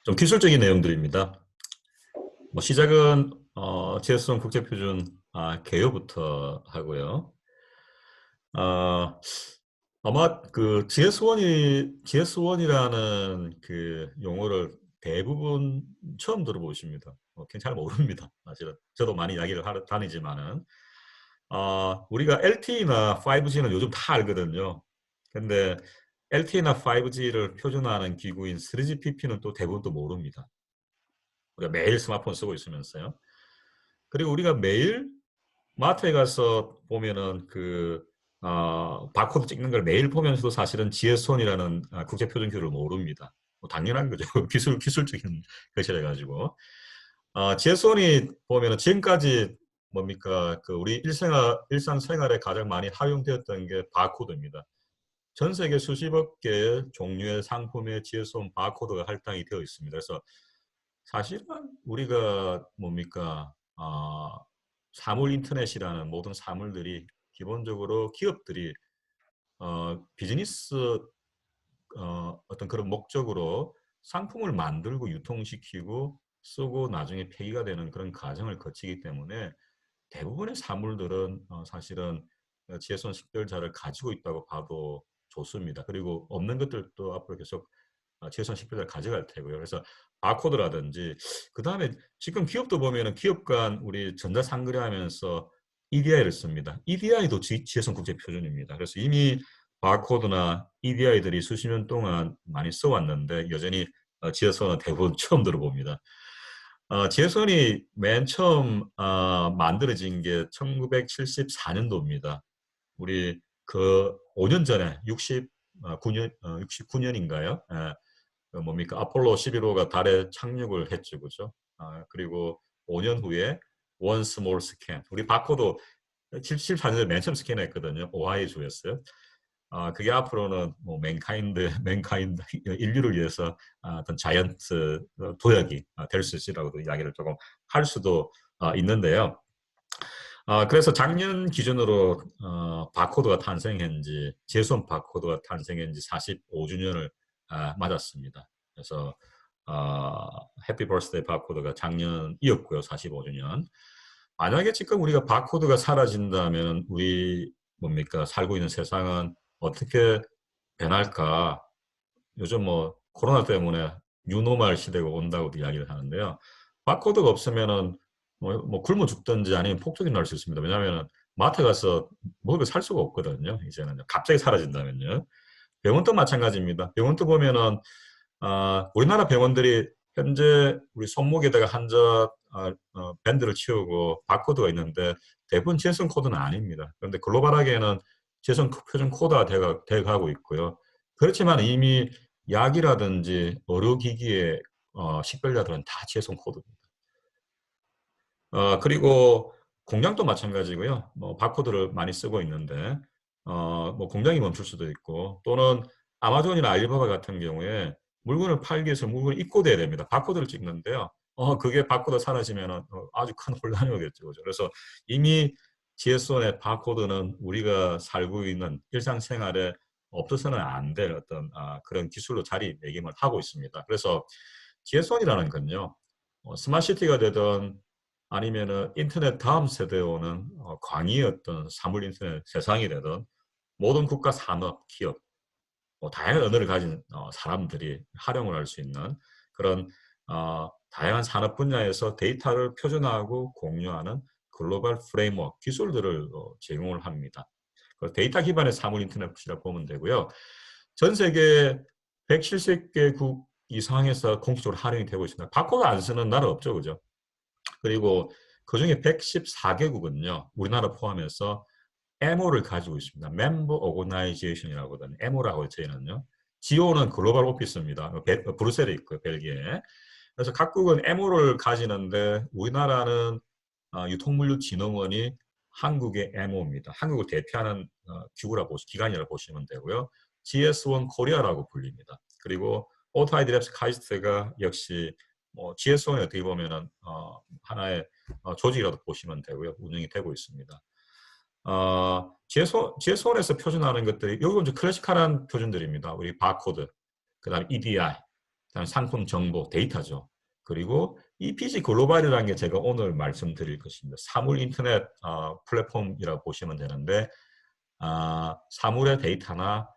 좀 기술적인 내용들입니다. 시작은 GS1 국제표준 개요부터 하고요. 아, 아마 그 GS1이라는 그 용어를 대부분 처음 들어보십니다. 그냥 잘 모릅니다. 사실은 저도 많이 이야기를 하러 다니지만은 우리가 LTE나 5G는 요즘 다 알거든요. 근데 LTE나 5G를 표준화하는 기구인 3GPP는 또 대부분 또 모릅니다. 우리가 매일 스마트폰 쓰고 있으면서요. 그리고 우리가 매일 마트에 가서 보면은 바코드 찍는 걸 매일 보면서도 사실은 GS1이라는 국제표준규를 모릅니다. 뭐 당연한 거죠. 기술적인 것이라 가지고. GS1이 보면은 지금까지 뭡니까? 그 우리 일상생활에 가장 많이 활용되었던 게 바코드입니다. 전 세계 수십억 개의 종류의 상품에 GS1 바코드가 할당이 되어 있습니다. 그래서 사실은 우리가 뭡니까? 사물 인터넷이라는 모든 사물들이 기본적으로 기업들이 비즈니스 어떤 그런 목적으로 상품을 만들고 유통시키고 쓰고 나중에 폐기가 되는 그런 과정을 거치기 때문에 대부분의 사물들은 사실은 지혜선 식별자를 가지고 있다고 봐도 좋습니다. 그리고 없는 것들도 앞으로 계속 최소한 10%를 가져갈 테고요. 그래서 바코드라든지 그 다음에 지금 기업도 보면은 기업 간 우리 전자상거래 하면서 EDI를 씁니다. EDI도 지혜성 국제 표준입니다. 그래서 이미 바코드나 EDI들이 수십 년 동안 많이 써왔는데 여전히 지혜성은 대부분 처음 들어봅니다. 지혜선이 맨 처음 만들어진 게 1974년도입니다. 우리 그 5년 전에 69년인가요? 그 뭡니까? 아폴로 11호가 달에 착륙을 했죠, 그죠? 그리고 5년 후에 원 스몰 스캔. 우리 바코도 74년에 맨 처음 스캔했거든요. 오하이 주였어요. 그게 앞으로는 뭐 맨카인드 인류를 위해서 어떤 자이언트 도약이 될 수 있으라고도 이야기를 조금 할 수도 있는데요. 그래서 작년 기준으로 바코드가 탄생한 지, 제손 바코드가 탄생한 지 45주년을 맞았습니다. 그래서 해피 버스데이 바코드가 작년이었고요. 45주년. 만약에 지금 우리가 바코드가 사라진다면 우리 뭡니까? 살고 있는 세상은 어떻게 변할까? 요즘 뭐 코로나 때문에 뉴노멀 시대가 온다고도 이야기를 하는데요. 바코드가 없으면은 뭐 굶어 죽든지 아니면 폭격이 날 수 있습니다. 왜냐하면 마트 가서 먹을 거 살 수가 없거든요. 이제는 갑자기 사라진다면요. 병원도 마찬가지입니다. 병원도 보면은 우리나라 병원들이 현재 우리 손목에다가 한자 밴드를 치우고 바코드가 있는데 대부분 재성 코드는 아닙니다. 그런데 글로벌하게는 재성 표준 코드가 돼가고 있고요. 그렇지만 이미 약이라든지 의료기기의 식별자들은 다 재성 코드입니다. 그리고 공장도 마찬가지고요. 뭐 바코드를 많이 쓰고 있는데 뭐 공장이 멈출 수도 있고 또는 아마존이나 알리바바 같은 경우에 물건을 팔기 위해서 물건을 입고돼야 됩니다. 바코드를 찍는데요. 그게 바코드 사라지면 아주 큰 혼란이 오겠죠. 그죠? 그래서 이미 GS1의 바코드는 우리가 살고 있는 일상생활에 없어서는 안 될 어떤 그런 기술로 자리매김을 하고 있습니다. 그래서 GS1이라는 건요. 스마트시티가 되든 아니면은 인터넷 다음 세대에 오는 광의의 어떤 사물 인터넷 세상이 되든 모든 국가 산업, 기업, 다양한 언어를 가진 사람들이 활용을 할 수 있는 그런 다양한 산업 분야에서 데이터를 표준화하고 공유하는 글로벌 프레임워크 기술들을 제공을 합니다. 데이터 기반의 사물 인터넷이라고 보면 되고요. 전 세계 170개국 이상에서 공식적으로 활용이 되고 있습니다. 바코드 안 쓰는 나라 없죠, 그죠? 그리고 그중에 114개국은요, 우리나라 포함해서 MO를 가지고 있습니다. Member Organization이라고 하거든요. MO라고 저희는요. GO는 글로벌 오피스입니다. 브뤼셀에 있고요, 벨기에. 그래서 각국은 MO를 가지는데 우리나라는 유통물류진흥원이 한국의 MO입니다. 한국을 대표하는 기관이라고 보시면 되고요. GS1 코리아라고 불립니다. 그리고 오토아이드랩스 카이스트가 역시 뭐 GS1이 어떻게 보면은 하나의 조직이라도 보시면 되고요. 운영이 되고 있습니다. GS1에서 표준화하는 것들이 여기 이제 클래식한 표준들입니다. 우리 바코드, 그다음에 EDI, 그다음에 상품 정보, 데이터죠. 그리고 EPC 글로벌이라는 게 제가 오늘 말씀드릴 것입니다. 사물 인터넷 플랫폼이라고 보시면 되는데 사물의 데이터나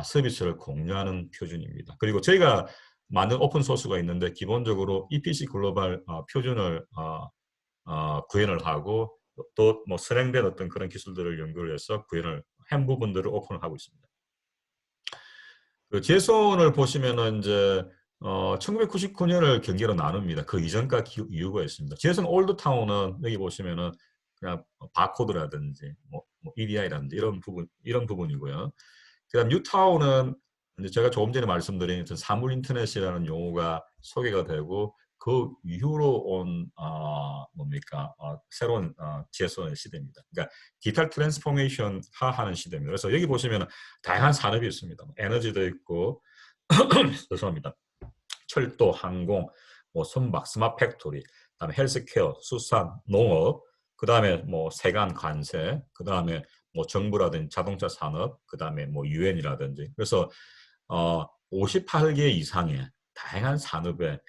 서비스를 공유하는 표준입니다. 그리고 저희가 만든 오픈 소스가 있는데 기본적으로 EPC 글로벌 표준을 구현을 하고 또 뭐 선행된 어떤 그런 기술들을 연구를 해서 구현을 한 부분들을 오픈을 하고 있습니다. 그 제손을 보시면은 이제 1999년을 경계로 나눕니다. 그 이전과 이후가 있습니다. 제손 올드타운은 여기 보시면은 그냥 바코드라든지 뭐 EDI라든지 이런 부분이고요. 그다음 뉴타운은 이제 제가 조금 전에 말씀드린 사물 인터넷이라는 용어가 소개가 되고 그 이후로 온 뭡니까 새로운 제손의 시대입니다. 그러니까 디지털 트랜스포메이션 하하는 시대입니다. 그래서 여기 보시면 다양한 산업이 있습니다. 에너지도 있고 죄송합니다. 철도, 항공, 뭐 선박, 스마트 팩토리, 그다음에 헬스케어, 수산, 농업, 그다음에 뭐 세관 관세, 그다음에 뭐 정부라든지 자동차 산업, 그다음에 뭐 유엔이라든지 그래서 58개 이상의 다양한 산업에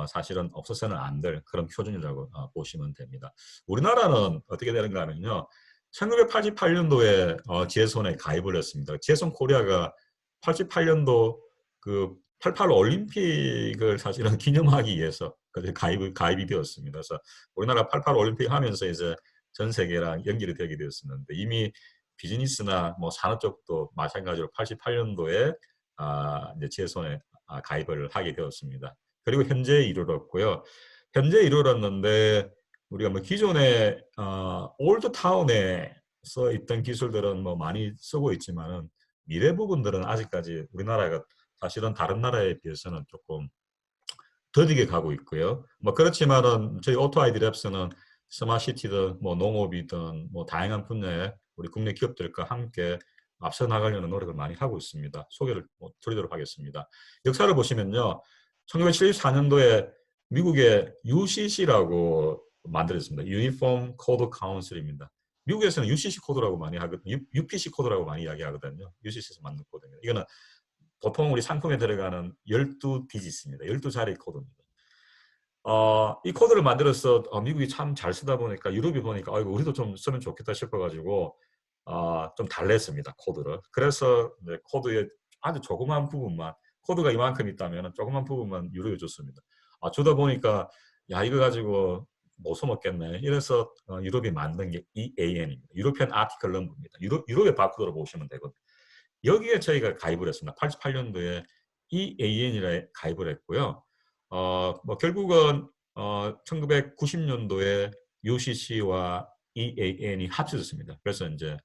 사실은 없어서는 안 될 그런 표준이라고 보시면 됩니다. 우리나라는 어떻게 되는가 하면요. 1988년도에 지혜손에 가입을 했습니다. 지혜손 코리아가 88년도 그 88 올림픽을 사실은 기념하기 위해서 가입이 되었습니다. 그래서 우리나라 88 올림픽 하면서 이제 전 세계랑 연결이 되게 되었었는데 이미 비즈니스나 뭐 산업 쪽도 마찬가지로 88년도에 이제 지혜손에 가입을 하게 되었습니다. 그리고 현재에 이르렀고요. 현재에 이르렀는데 우리가 뭐 기존에 올드타운에서 있던 기술들은 뭐 많이 쓰고 있지만은 미래 부분들은 아직까지 우리나라가 사실은 다른 나라에 비해서는 조금 더디게 가고 있고요. 뭐 그렇지만은 저희 오토 아이디 랩스는 스마트시티든 뭐 농업이든 뭐 다양한 분야에 우리 국내 기업들과 함께 앞서 나가려는 노력을 많이 하고 있습니다. 소개를 드리도록 하겠습니다. 역사를 보시면요. 1974년도에 미국의 UCC라고 만들어졌습니다. 유니폼 코드 카운슬입니다. 미국에서는 UCC 코드라고 많이 하거든요. UPC 코드라고 많이 이야기하거든요. UCC에서 만든 코드입니다. 이거는 보통 우리 상품에 들어가는 12디지트입니다. 12자리 코드입니다. 이 코드를 만들어서 미국이 참 잘 쓰다 보니까 유럽이 보니까 아이고 우리도 좀 쓰면 좋겠다 싶어가지고 좀 달랬습니다. 코드를. 그래서 이제 코드의 아주 조그만 부분만 코드가 이만큼 있다면 조그만 부분만 유럽에 줬습니다. 주다 보니까 야 이거 가지고 못 써먹겠네. 이래서 유럽이 만든 게 EAN입니다. 유로피안 아티클 넘버입니다. 유럽의 바코드로 보시면 되거든요. 여기에 저희가 가입을 했습니다. 88년도에 EAN이라 가입을 했고요. 뭐 결국은 1990년도에 UCC와 EAN이 합쳐졌습니다. 그래서 이제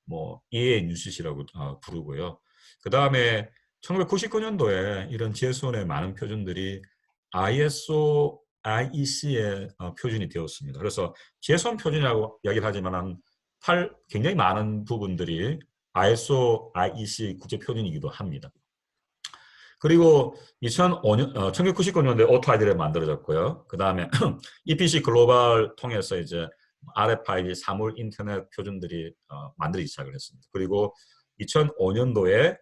뭐 EAN UCC라고 부르고요. 그 다음에 1999년도에 이런 지혜손의 많은 표준들이 ISO, IEC의 표준이 되었습니다. 그래서 지혜손 표준이라고 이야기를 하지만 굉장히 많은 부분들이 ISO, IEC 국제 표준이기도 합니다. 그리고 1999년도에 오토 아이디를 만들어졌고요. 그 다음에 EPC 글로벌 통해서 이제 RFID 사물 인터넷 표준들이 만들기 시작을 했습니다. 그리고 2005년도에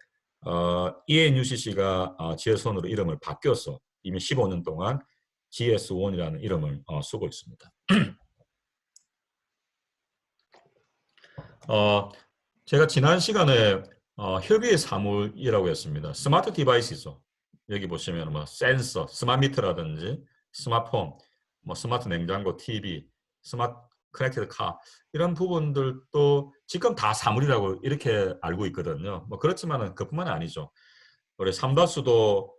ENUCC가 지혜손으로 이름을 바뀌어서 이미 15년 동안 GS1이라는 이름을 쓰고 있습니다. 제가 지난 시간에 협의의 사물이라고 했습니다. 스마트 디바이스죠. 여기 보시면 뭐 센서, 스마트 미터라든지 스마트폰, 뭐 스마트 냉장고, TV, 스마트 커넥티드 카 이런 부분들도 지금 다 사물이라고 이렇게 알고 있거든요. 뭐 그렇지만은 그뿐만 아니죠. 우리 삼다수도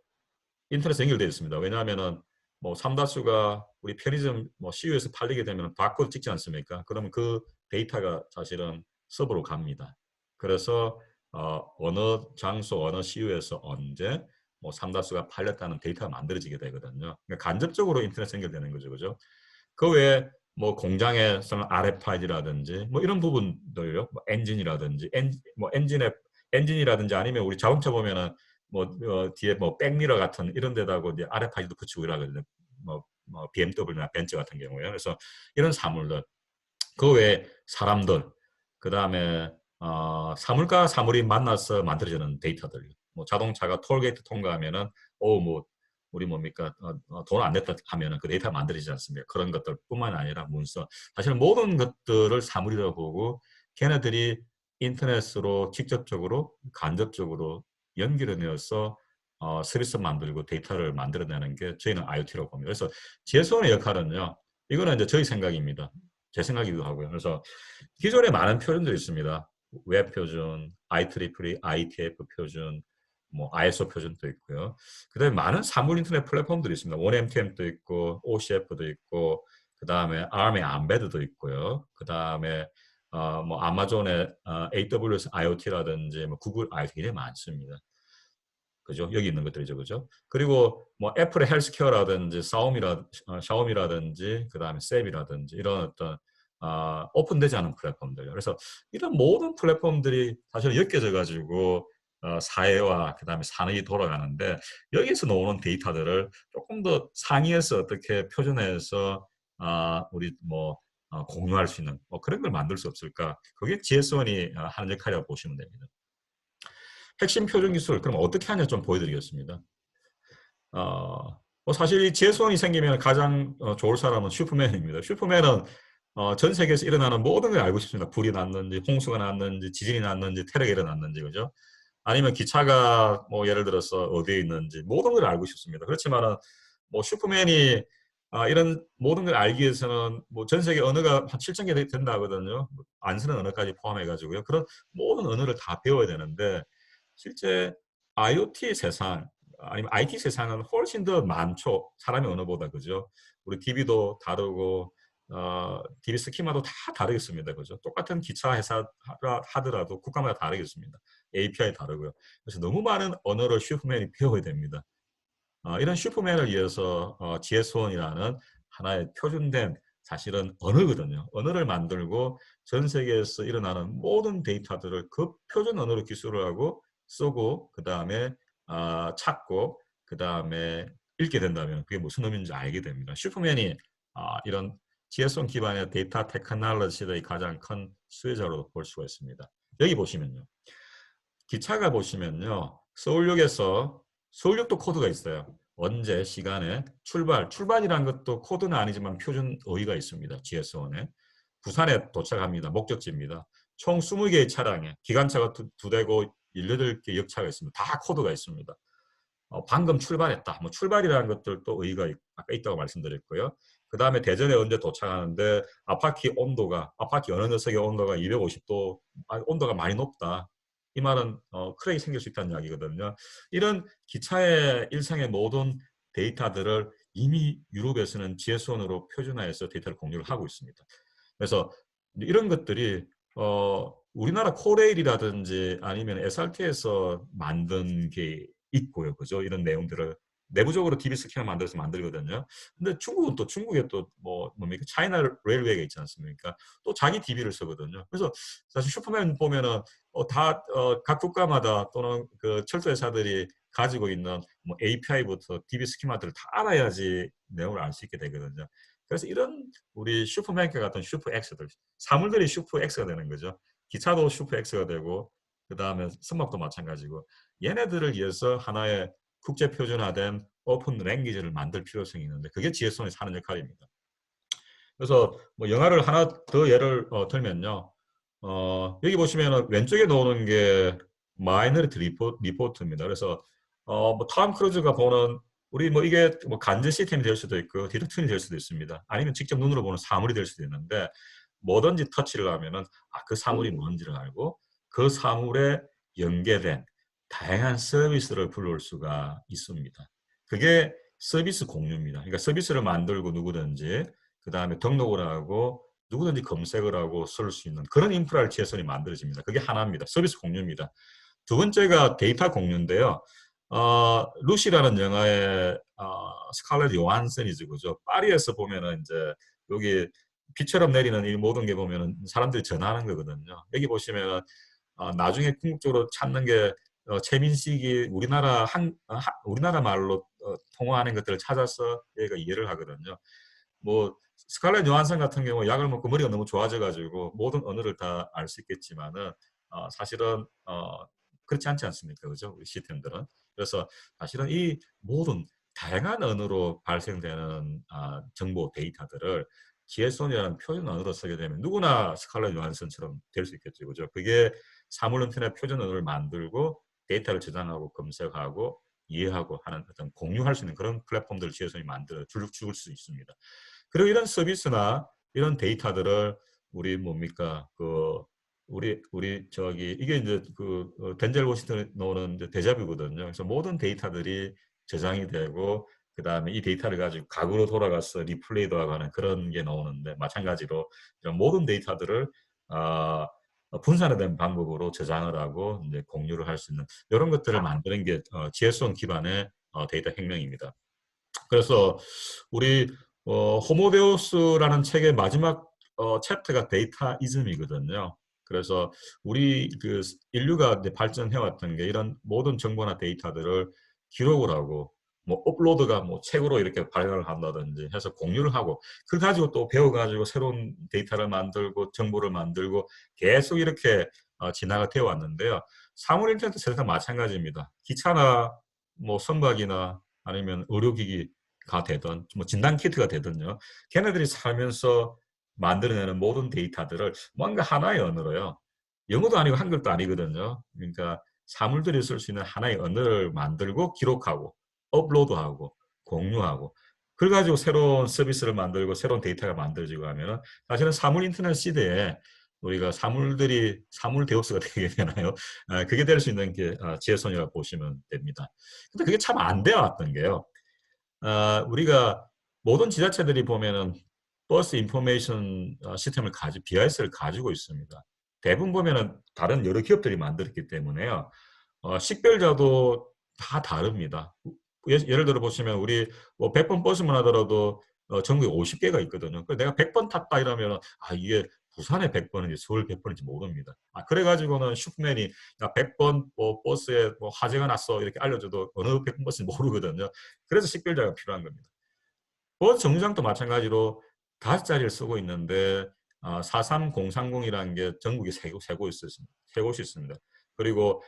인터넷에 연결되어 있습니다. 왜냐하면은 뭐 삼다수가 우리 편의점 뭐 CU에서 팔리게 되면 바코드 찍지 않습니까? 그러면 그 데이터가 사실은 서버로 갑니다. 그래서 어느 장소, 어느 CU에서 언제 뭐 삼다수가 팔렸다는 데이터가 만들어지게 되거든요. 그러니까 간접적으로 인터넷 연결되는 거죠, 그죠? 그 외에 뭐 공장에서는 RFID라든지 뭐 이런 부분들요, 뭐 엔진이라든지 뭐 엔진이라든지 아니면 우리 자동차 보면은 뭐 뒤에 뭐 백미러 같은 이런 데다가 이제 RFID도 붙이고 이러거든요. 뭐 BMW나 벤츠 같은 경우에 그래서 이런 사물들 그 외에 사람들 그 다음에 사물과 사물이 만나서 만들어지는 데이터들 뭐 자동차가 톨게이트 통과하면은 뭐 우리 뭡니까 돈 안 냈다 하면은 그 데이터 만들어지지 않습니까? 그런 것들뿐만 아니라 문서 사실 모든 것들을 사물이라고 보고 걔네들이 인터넷으로 직접적으로 간접적으로 연결해내어서 서비스 만들고 데이터를 만들어내는 게 저희는 IoT라고 봅니다. 그래서 제소원의 역할은요. 이거는 이제 저희 생각입니다. 제 생각이기도 하고요. 그래서 기존에 많은 표준들이 있습니다. 웹 표준, IEEE, IETF 표준, 뭐 ISO 표준도 있고요. 그다음에 많은 사물 인터넷 플랫폼들이 있습니다. 1MTM도 있고, OCF도 있고, 그다음에 ARM의 Embedd도 있고요. 그다음에 뭐 아마존의 AWS IoT라든지 뭐 구글 IoT 굉장히 많습니다. 그죠? 여기 있는 것들이죠, 그죠? 그리고 뭐 애플의 헬스케어라든지 샤오미라든지 그다음에 셉이라든지 이런 어떤 오픈되지 않은 플랫폼들. 그래서 이런 모든 플랫폼들이 사실 엮여져 가지고 사회와 그다음에 산업이 돌아가는데 여기서 나오는 데이터들을 조금 더 상위에서 어떻게 표준화해서 우리 뭐 공유할 수 있는 뭐 그런 걸 만들 수 없을까? 그게 GS1이 하는 역할이라고 보시면 됩니다. 핵심 표준 기술 그럼 어떻게 하냐 좀 보여드리겠습니다. 뭐 사실 이 재수원이 생기면 가장 좋을 사람은 슈퍼맨입니다. 슈퍼맨은 전 세계에서 일어나는 모든 걸 알고 싶습니다. 불이 났는지, 홍수가 났는지, 지진이 났는지, 테러가 일어났는지, 그죠? 아니면 기차가 뭐 예를 들어서 어디에 있는지 모든 걸 알고 싶습니다. 그렇지만은 뭐 슈퍼맨이 이런 모든 걸 알기 위해서는 뭐 전 세계 언어가 한 7천 개 된다 하거든요. 안 쓰는 언어까지 포함해 가지고요. 그런 모든 언어를 다 배워야 되는데 실제 IoT 세상 아니면 IT 세상은 훨씬 더 많죠. 사람의 언어보다 그죠? 우리 DB도 다르고 DB 스키마도 다 다르겠습니다. 그죠? 똑같은 기차 회사 하더라도 국가마다 다르겠습니다. API 다르고요. 그래서 너무 많은 언어를 슈퍼맨이 배워야 됩니다. 이런 슈퍼맨을 위해서 GS1이라는 하나의 표준된 사실은 언어거든요. 언어를 만들고 전 세계에서 일어나는 모든 데이터들을 그 표준 언어로 기술을 하고 쓰고 그 다음에 찾고 그 다음에 읽게 된다면 그게 무슨 의미인지 알게 됩니다. 슈퍼맨이 이런 GS1 기반의 데이터 테크놀로지의 가장 큰 수혜자로 볼 수가 있습니다. 여기 보시면요. 기차가 보시면요. 서울역도 코드가 있어요. 언제, 시간에, 출발이라는 것도 코드는 아니지만 표준 어휘가 있습니다. GS1에. 부산에 도착합니다. 목적지입니다. 총 20개의 차량에 기관차가 두 대고 18개 역차가 있습니다. 다 코드가 있습니다. 방금 출발했다. 뭐 출발이라는 것들도 의의가 아까 있다고 말씀드렸고요. 그 다음에 대전에 언제 도착하는데 아파트 어느 녀석의 온도가 250도, 온도가 많이 높다. 이 말은 크랙이 생길 수 있다는 이야기거든요. 이런 기차의 일상의 모든 데이터들을 이미 유럽에서는 GS1으로 표준화해서 데이터를 공유를 하고 있습니다. 그래서 이런 것들이 우리나라 코레일이라든지 아니면 SRT에서 만든 게 있고요. 그죠? 이런 내용들을 내부적으로 DB 스캐너 만들어서 만들거든요. 근데 중국은 또 중국에 또 뭡니까? 차이나 레일웨이가 있지 않습니까? 또 자기 DB를 쓰거든요. 그래서 사실 슈퍼맨 보면은 각 국가마다 또는 그 철도 회사들이 가지고 있는 뭐 API부터 DB 스키마들을 다 알아야지 내용을 알 수 있게 되거든요. 그래서 이런 우리 슈퍼맨과 같은 슈퍼 X들, 사물들이 슈퍼 X가 되는 거죠. 기차도 슈퍼 X가 되고, 그 다음에 선박도 마찬가지고, 얘네들을 위해서 하나의 국제 표준화된 오픈 랭귀지를 만들 필요성이 있는데, 그게 GS1이 하는 역할입니다. 그래서 뭐 영화를 하나 더 예를 들면요. 여기 보시면 왼쪽에 나오는 게 마이너리티 리포트입니다. 그래서 뭐톰 크루즈가 보는 우리 뭐 이게 뭐 간접 시스템이 될 수도 있고 디렉션이 될 수도 있습니다. 아니면 직접 눈으로 보는 사물이 될 수도 있는데 뭐든지 터치를 하면은 그 사물이 뭔지를 알고 그 사물에 연계된 다양한 서비스를 불러올 수가 있습니다. 그게 서비스 공유입니다. 그러니까 서비스를 만들고 누구든지 그 다음에 등록을 하고 누구든지 검색을 하고 쓸 수 있는 그런 인프라를 GSN이 만들어집니다. 그게 하나입니다. 서비스 공유입니다. 두 번째가 데이터 공유인데요. 루시라는 영화의 스칼렛 요한슨이죠, 그죠? 파리에서 보면은 이제 여기 비처럼 내리는 이 모든 게 보면은 사람들이 전화하는 거거든요. 여기 보시면은 나중에 궁극적으로 찾는 게 최민식이 우리나라 말로 통화하는 것들을 찾아서 얘가 이해를 하거든요. 뭐 스칼렛 요한슨 같은 경우 약을 먹고 머리가 너무 좋아져가지고 모든 언어를 다 알 수 있겠지만은 사실은 그렇지 않지 않습니까, 그죠? 우리 시스템들은. 그래서 사실은 이 모든 다양한 언어로 발생되는 정보 데이터들을 GSON이라는 표준 언어로 쓰게 되면 누구나 스칼렛 요한슨처럼 될 수 있겠죠. 그죠? 그게 사물 인터넷 표준 언어를 만들고 데이터를 저장하고 검색하고 이해하고 하는 어떤 공유할 수 있는 그런 플랫폼들을 GSON이 만들어 줄 수 있습니다. 그리고 이런 서비스나 이런 데이터들을 우리 뭡니까 우리 저기 이게 이제 덴젤 워싱턴이 나오는 이제 데자뷰거든요. 그래서 모든 데이터들이 저장이 되고 그다음에 이 데이터를 가지고 과거로 돌아가서 리플레이도 하는 그런 게 나오는데 마찬가지로 이런 모든 데이터들을 어, 분산화된 방법으로 저장을 하고 이제 공유를 할 수 있는 이런 것들을 만드는 게 GSON 기반의 데이터 혁명입니다. 그래서 우리 호모데우스라는 책의 마지막 챕터가 데이터이즘이거든요. 그래서 우리 인류가 발전해 왔던 게 이런 모든 정보나 데이터들을 기록을 하고 뭐 업로드가 뭐 책으로 이렇게 발간을 한다든지 해서 공유를 하고 그걸 가지고 또 배워가지고 새로운 데이터를 만들고 정보를 만들고 계속 이렇게 진화가 되어 왔는데요. 사물 인터넷 세상 마찬가지입니다. 기차나 뭐 선박이나 아니면 의료기기가 되든 뭐 진단 키트가 되든요. 걔네들이 살면서 만들어내는 모든 데이터들을 뭔가 하나의 언어로요. 영어도 아니고 한글도 아니거든요. 그러니까 사물들이 쓸 수 있는 하나의 언어를 만들고 기록하고 업로드하고 공유하고 그걸 가지고 새로운 서비스를 만들고 새로운 데이터가 만들어지고 하면은 사실은 사물 인터넷 시대에 우리가 사물 데우스가 되게 되나요? 그게 될 수 있는 게 지혜선이라고 보시면 됩니다. 근데 그게 참 안 되어 왔던 게요. 우리가 모든 지자체들이 보면은 버스 인포메이션 시스템을 BIS를 가지고 있습니다. 대부분 보면은 다른 여러 기업들이 만들었기 때문에요. 식별자도 다 다릅니다. 예를 들어 보시면 우리 뭐 100번 버스만 하더라도 전국에 50개가 있거든요. 내가 100번 탔다 이러면 이게 부산의 100번인지 서울 100번인지 모릅니다. 그래가지고는 슈퍼맨이 야 100번 뭐 버스에 뭐 화재가 났어 이렇게 알려줘도 어느 100번 버스인지 모르거든요. 그래서 식별자가 필요한 겁니다. 버스 정류장도 마찬가지로 5자리를 쓰고 있는데 43030이라는 게 전국에 세 곳이 있습니다. 그리고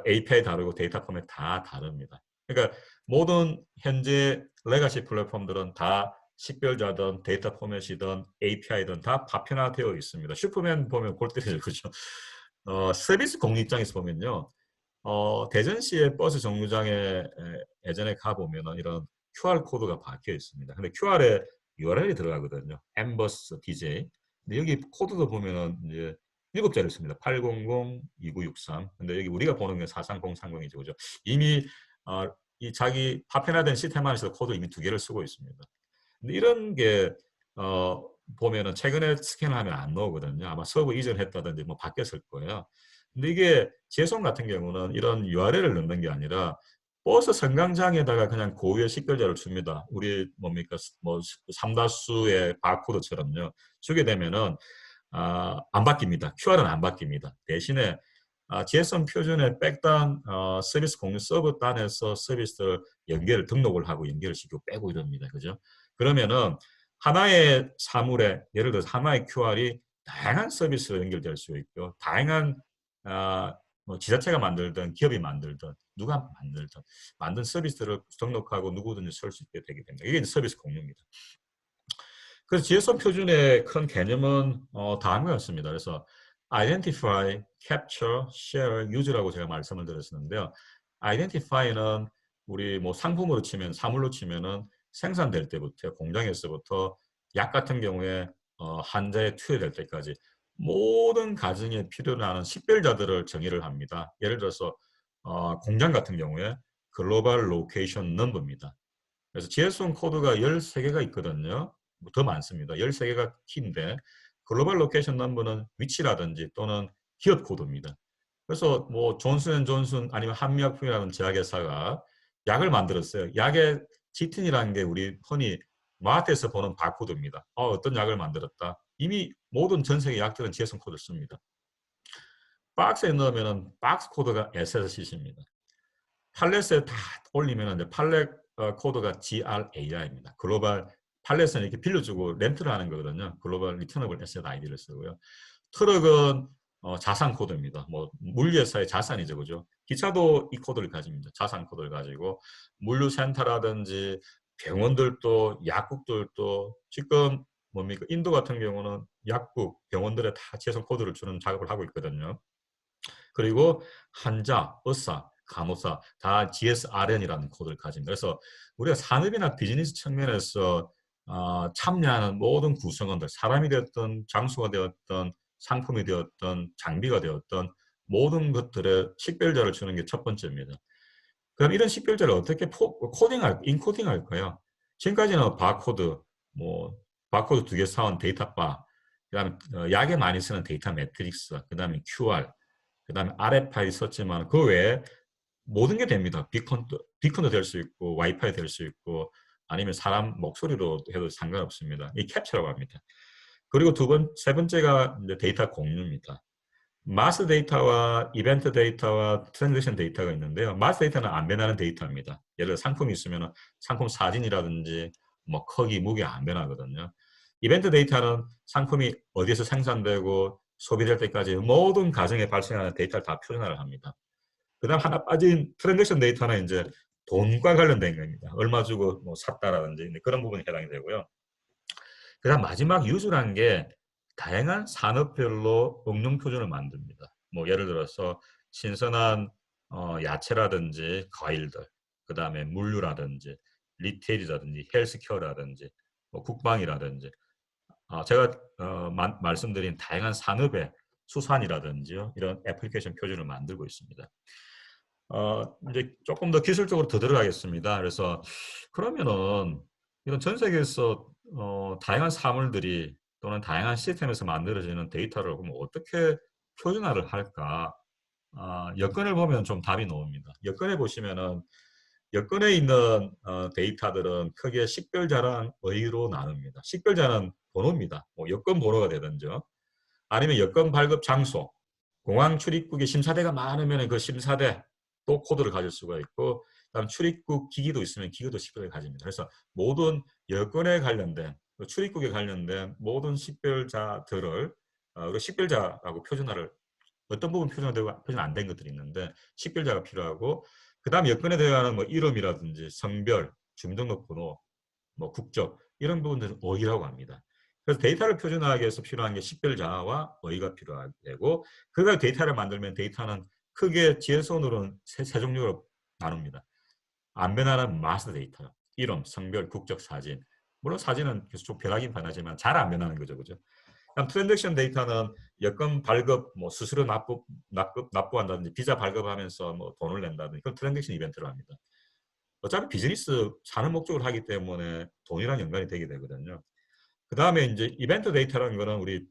API 다르고 데이터 포맷 다 다릅니다. 그러니까 모든 현재 레가시 플랫폼들은 다 식별자든 데이터 포맷이든 API든 다 파편화되어 있습니다. 슈퍼맨 보면 골 때리죠. 그죠? 서비스 공유 입장에서 보면요. 대전시의 버스 정류장에 예전에 가보면 이런 QR코드가 박혀 있습니다. 근데 QR에 URL이 들어가거든요. 엠버스 DJ. 근데 여기 코드도 보면은 이제 7자리를 씁니다. 800-2963. 근데 여기 우리가 보는 게 43030이죠. 그죠? 이미 이 자기 파편화된 시스템 안에서 코드 이미 2개를 쓰고 있습니다. 근데 이런 게 보면은 최근에 스캔을 하면 안 나오거든요. 아마 서버 이전했다든지 뭐 바뀌었을 거예요. 근데 이게 제손 같은 경우는 이런 URL을 넣는 게 아니라 버스 승강장에다가 그냥 고유의 식별자를 줍니다. 우리 뭡니까 뭐 삼다수의 바코드처럼요. 주게 되면은 안 바뀝니다. QR은 안 바뀝니다. 대신에 GSM 표준의 백단 서비스 공유 서버 단에서 서비스를 등록을 하고 연결을 시키고 빼고 이럽니다. 그죠? 그러면은 하나의 사물에 예를 들어서 하나의 QR이 다양한 서비스로 연결될 수 있고 다양한 뭐 지자체가 만들든 기업이 만들든 누가 만들든 만든 서비스를 등록하고 누구든지 쓸 수 있게 되게 됩니다. 이게 서비스 공유입니다. 그래서 GSM 표준의 큰 개념은 다한 것 같습니다. 그래서 identify, capture, share, use라고 제가 말씀을 드렸었는데요. identify는 우리 뭐 상품으로 치면 사물로 치면은 생산될 때부터 공장에서부터 약 같은 경우에 한자에 투여될 때까지 모든 가정에 필요로 하는 식별자들을 정의를 합니다. 예를 들어서 공장 같은 경우에 글로벌 로케이션 넘버입니다. 그래서 GSM 코드가 13개가 있거든요. 더 많습니다. 13개가 키인데 글로벌 로케이션 넘버는 위치라든지 또는 기업 코드입니다. 그래서 뭐 존슨앤존슨 아니면 한미약품이라는 제약회사가 약을 만들었어요. 약의 지틴이라는 게 우리 흔히 마트에서 보는 바코드입니다. 어떤 약을 만들었다. 이미 모든 전 세계 약들은 GSM 코드를 씁니다. 박스에 넣으면 박스 코드가 SSC입니다. 팔렛에 다 올리면 이제 팔렛 코드가 GRAI입니다. 글로벌 팔렛은 이렇게 빌려주고 렌트를 하는 거거든요. 글로벌 리터너블 에셋 아이디를 쓰고요. 트럭은 자산 코드입니다. 뭐 물리회사의 자산이죠, 그죠? 기차도 이 코드를 가집니다. 자산 코드를 가지고 물류센터라든지 병원들도 약국들도 지금 뭡니까? 인도 같은 경우는 약국, 병원들에 다 지해손 코드를 주는 작업을 하고 있거든요. 그리고 한자, 의사, 간호사 다 GSRN이라는 코드를 가집니다. 그래서 우리가 산업이나 비즈니스 측면에서 참여하는 모든 구성원들, 사람이 되었던 장소가 되었던 상품이 되었던 장비가 되었던 모든 것들의 식별자를 주는 게 첫 번째입니다. 그럼 이런 식별자를 어떻게 인코딩할까요? 지금까지는 바코드, 뭐 바코드 2개 사온 데이터바, 그다음에 약에 많이 쓰는 데이터 매트릭스, 그다음에 QR, 그다음에 RFID 썼지만 그 외에 모든 게 됩니다. 비컨도 될 수 있고 와이파이 될 수 있고 아니면 사람 목소리로 해도 상관없습니다. 이 캡처라고 합니다. 그리고 세 번째가 이제 데이터 공유입니다. 마스 데이터와 이벤트 데이터와 트랜지션 데이터가 있는데요. 마스 데이터는 안 변하는 데이터입니다. 예를 들어 상품이 있으면 상품 사진이라든지 뭐 크기, 무게 안 변하거든요. 이벤트 데이터는 상품이 어디에서 생산되고 소비될 때까지 모든 과정에 발생하는 데이터를 다 표준화를 합니다. 그 다음 하나 빠진 트랜잭션 데이터는 이제 돈과 관련된 겁니다. 얼마 주고 뭐 샀다라든지 그런 부분이 해당이 되고요. 그 다음 마지막 유즈라는 게 다양한 산업별로 응용 표준을 만듭니다. 뭐 예를 들어서 신선한 야채라든지 과일들, 그 다음에 물류라든지 리테일이라든지 헬스케어라든지 뭐 국방이라든지 제가 말씀드린 다양한 산업의 수산이라든지요 이런 애플리케이션 표준을 만들고 있습니다. 이제 조금 더 기술적으로 더 들어가겠습니다. 그래서 그러면은 이런 전 세계에서 다양한 사물들이 또는 다양한 시스템에서 만들어지는 데이터를 그럼 어떻게 표준화를 할까? 여건을 보면 좀 답이 나옵니다. 여건에 보시면은 여건에 있는 데이터들은 크게 식별자랑 의의로 나눕니다. 식별자는 번호입니다. 뭐 여건 번호가 되든죠. 아니면 여건 발급 장소, 공항 출입국에 심사대가 많으면 그 심사대 또 코드를 가질 수가 있고, 그다음 출입국 기기도 있으면 기기도 식별을 가집니다. 그래서 모든 여건에 관련된 출입국에 관련된 모든 식별자들을 식별자라고 표준화를 어떤 부분 표준화되고 표준 안 된 것들이 있는데 식별자가 필요하고 그다음 여건에 들어가는 뭐 이름이라든지 성별, 주민등록번호, 뭐 국적 이런 부분들은 어휘라고 합니다. 그래서 데이터를 표준화하기 위해서 필요한 게 식별자와 어휘가 필요하고 그가 데이터를 만들면 데이터는 크게 지혜선으로는 세 종류로 나눕니다. 안 변하는 마스 데이터, 이름, 성별, 국적, 사진. 물론 사진은 계속 좀 변하긴 변하지만 잘 안 변하는 거죠, 그죠? 그다음 트랜잭션 데이터는 여권 발급, 뭐 수수료 납부한다든지 비자 발급하면서 뭐 돈을 낸다든지 그건 트랜잭션 이벤트로 합니다. 어차피 비즈니스 사는 목적으로 하기 때문에 돈이랑 연관이 되게 되거든요. 그 다음에 이제 이벤트 데이터라는 거는 우리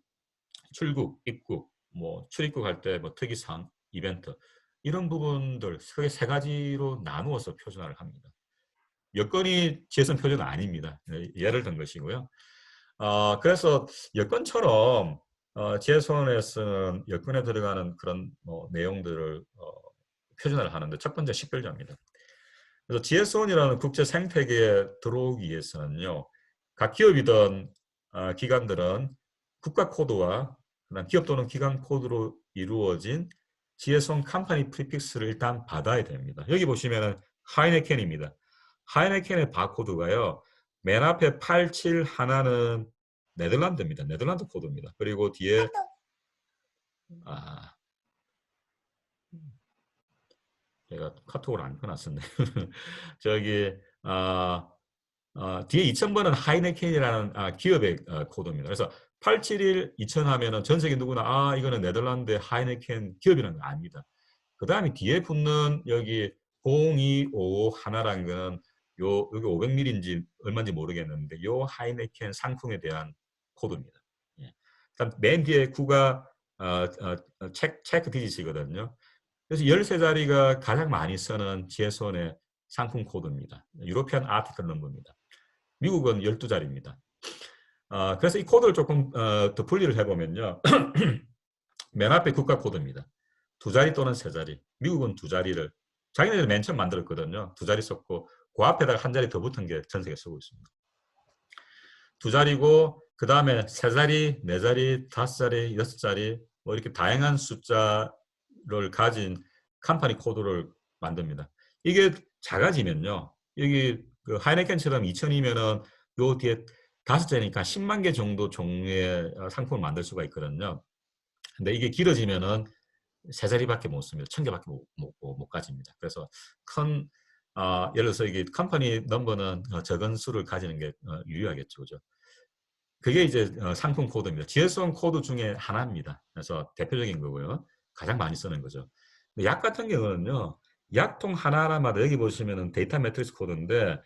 출국, 입국, 뭐 출입국 할 때 뭐 특이사항, 이벤트 이런 부분들 크게 세 가지로 나누어서 표준화를 합니다. 여건이 지혜선 표준은 아닙니다. 예를 든 것이고요. 그래서 여건처럼 지혜선에서는 여건에 들어가는 그런 뭐 내용들을 표준화를 하는데 첫 번째 식별자입니다. 그래서 GS1이라는 국제 생태계에 들어오기 위해서는요. 각 기업이든 기관들은 국가 코드와 그다음 기업 또는 기관 코드로 이루어진 GS1 컴퍼니 프리픽스를 일단 받아야 됩니다. 여기 보시면은 하이네켄입니다. 하이네켄의 바코드가요. 맨 앞에 87 하나는 네덜란드입니다. 네덜란드 코드입니다. 그리고 뒤에 아, 제가 카톡을 안 끊었었네. 저기 뒤에 2000번은 하이네켄이라는 기업의 코드입니다. 그래서 871 2000 하면은 전 세계 누구나 이거는 네덜란드 하이네켄 기업이라는 거 압니다. 그 다음에 뒤에 붙는 여기 0255 하나라는 거는 여기 500ml인지 얼마인지 모르겠는데 요 하이네켄 상품에 대한 코드입니다. 예. 그다음 맨 뒤에 9가 체크 디짓이거든요. 그래서 13자리가 가장 많이 쓰는 GS1의 상품 코드입니다. 유로피안 아티클 넘버입니다. 미국은 12자리입니다. 그래서 이 코드를 조금 더 분리를 해보면요. 맨 앞에 국가 코드입니다. 2자리 또는 3자리. 미국은 2자리를 자기네들 맨 처음 만들었거든요. 2자리 썼고 그 앞에다가 1자리 더 붙은 게 전 세계 쓰고 있습니다. 2자리고 그 다음에 3자리, 4자리, 5자리, 6자리 뭐 이렇게 다양한 숫자를 가진 컴퍼니 코드를 만듭니다. 이게 작아지면요. 여기 그 하이네켄처럼 2000이면은 요 뒤에 5개니까 10만 개 정도 종류의 상품을 만들 수가 있거든요. 근데 이게 길어지면은 3자리밖에 못 씁니다. 1000개밖에 못 가집니다. 그래서 큰 예를 들어서 이게 컴퍼니 넘버는 적은 수를 가지는 게 유리하겠죠. 그죠? 그게 이제 상품 코드입니다. 지혜성 코드 중에 하나입니다. 그래서 대표적인 거고요. 가장 많이 쓰는 거죠. 약 같은 경우는요. 약통 하나하나마다 여기 보시면은 데이터 매트릭스 코드인데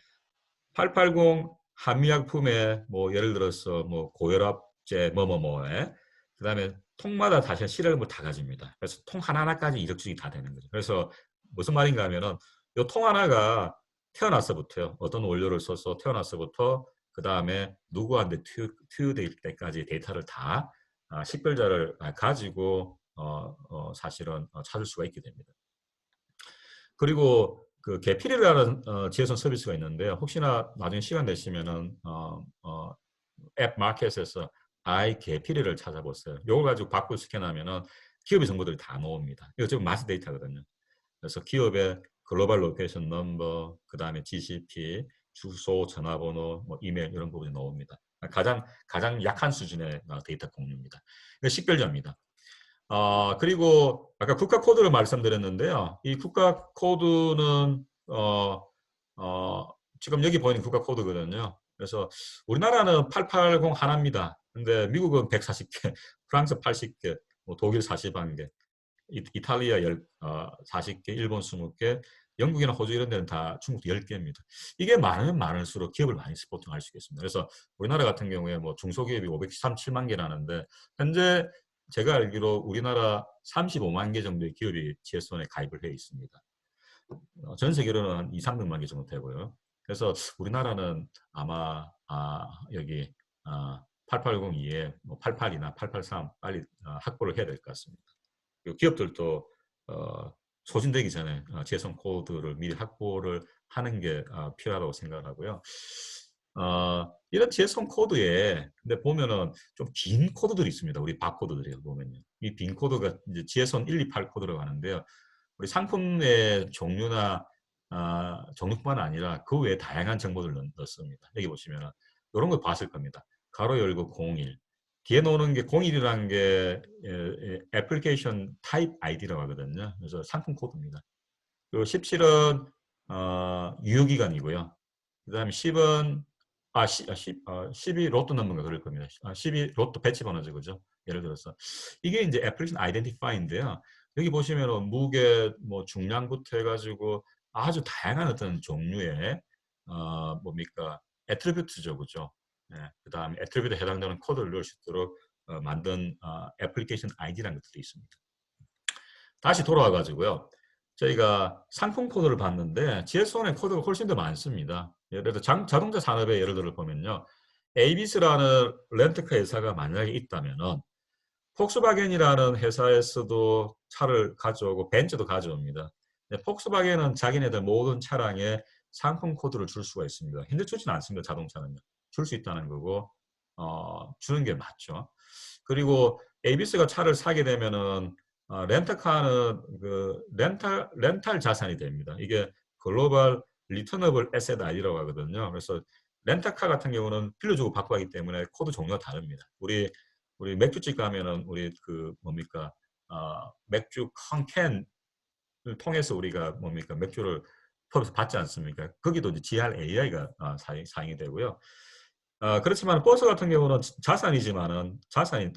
880 한미약품에 뭐 예를 들어서 뭐 고혈압제 뭐뭐뭐에 그다음에 통마다 다시 시력을 다 가집니다. 그래서 통 하나하나까지 이력증이 다 되는 거죠. 그래서 무슨 말인가 하면은 이 통 하나가 태어나서부터요. 어떤 원료를 써서 태어나서부터 그다음에 누구한테 투여될 때까지 데이터를 다 식별자를 가지고 사실은 찾을 수가 있게 됩니다. 그리고 그 개필이라는 지혜선 서비스가 있는데요. 혹시나 나중에 시간 되시면은 앱 마켓에서 아이 개필이를 찾아보세요. 이걸 가지고 바꿀 스캔하면은 기업의 정보들이 다 나옵니다. 이거 지금 마스 데이터거든요. 그래서 기업의 글로벌 로케이션 넘버, 그 다음에 GCP, 주소, 전화번호, 뭐 이메일 이런 부분이 나옵니다. 가장 약한 수준의 데이터 공유입니다. 이거 식별자입니다. 그리고 아까 국가 코드를 말씀드렸는데요. 이 국가 코드는 지금 여기 보이는 국가 코드거든요. 그래서 우리나라는 880 하나입니다. 근데 미국은 140개, 프랑스 80개, 뭐 독일 41개, 이탈리아 40개, 일본 20개, 영국이나 호주 이런 데는 다 중국 10개입니다. 이게 많으면 많을수록 기업을 많이 스포팅할 수 있겠습니다. 그래서 우리나라 같은 경우에 뭐 중소기업이 537만 개라는데 현재 제가 알기로 우리나라 35만 개 정도의 기업이 GS1에 가입을 해 있습니다. 전 세계로는 한 2, 300만 개 정도 되고요. 그래서 우리나라는 아마 여기 8802에 뭐 88이나 883 빨리 확보를 해야 될 것 같습니다. 기업들도 소진되기 전에 재선 코드를 미리 확보를 하는 게 필요하다고 생각하고요. 이런 재선 코드에 근데 보면은 좀 긴 코드들이 있습니다. 우리 바코드들이 보면요. 이 빈 코드가 이제 지혜선 128 코드라고 하는데요. 우리 상품의 종류나 종류뿐만 아니라 그 외에 다양한 정보들을 넣습니다. 여기 보시면은 이런 거 봤을 겁니다. 가로 열고 01 뒤에 놓는 게 01이라는 게 애플리케이션 타입 아이디라고 하거든요. 그래서 상품 코드입니다. 그리고 17은 유효기간이고요. 그 다음에 10은 10이 로또 넘버가 그럴 겁니다. 10이 로또 배치 번호죠. 그죠? 예를 들어서 이게 이제 애플리케이션 아이덴티파이인데요. 여기 보시면은 무게, 뭐 중량부터 해가지고 아주 다양한 어떤 종류의 뭡니까 애트리뷰트죠, 그죠? 네, 그 다음에 애트리뷰트에 해당되는 코드를 넣을 수 있도록 만든 애플리케이션 아이디라는 것들이 있습니다. 다시 돌아와가지고요. 저희가 상품 코드를 봤는데 GS1의 코드가 훨씬 더 많습니다. 예를 들어 자동차 산업의 예를 들어 보면요. 에이비스라는 렌트카 회사가 만약에 있다면은 폭스바겐이라는 회사에서도 차를 가져오고 벤츠도 가져옵니다. 폭스바겐은 자기네들 모든 차량에 상품 코드를 줄 수가 있습니다. 현재 주지는 않습니다. 자동차는요. 줄 수 있다는 거고 주는 게 맞죠. 그리고 에이비스가 차를 사게 되면은 렌터카는 그 렌탈 자산이 됩니다. 이게 글로벌 리터너블 에셋 아이디라고 하거든요. 그래서 렌터카 같은 경우는 빌려주고 받고 하기 때문에 코드 종류가 다릅니다. 우리 맥주집 가면은 우리 그 뭡니까 맥주 큰 캔을 통해서 우리가 뭡니까 맥주를 펍에서 받지 않습니까? 거기도 이제 GRAI가 사용이 되고요. 그렇지만 버스 같은 경우는 자산이지만은 자산이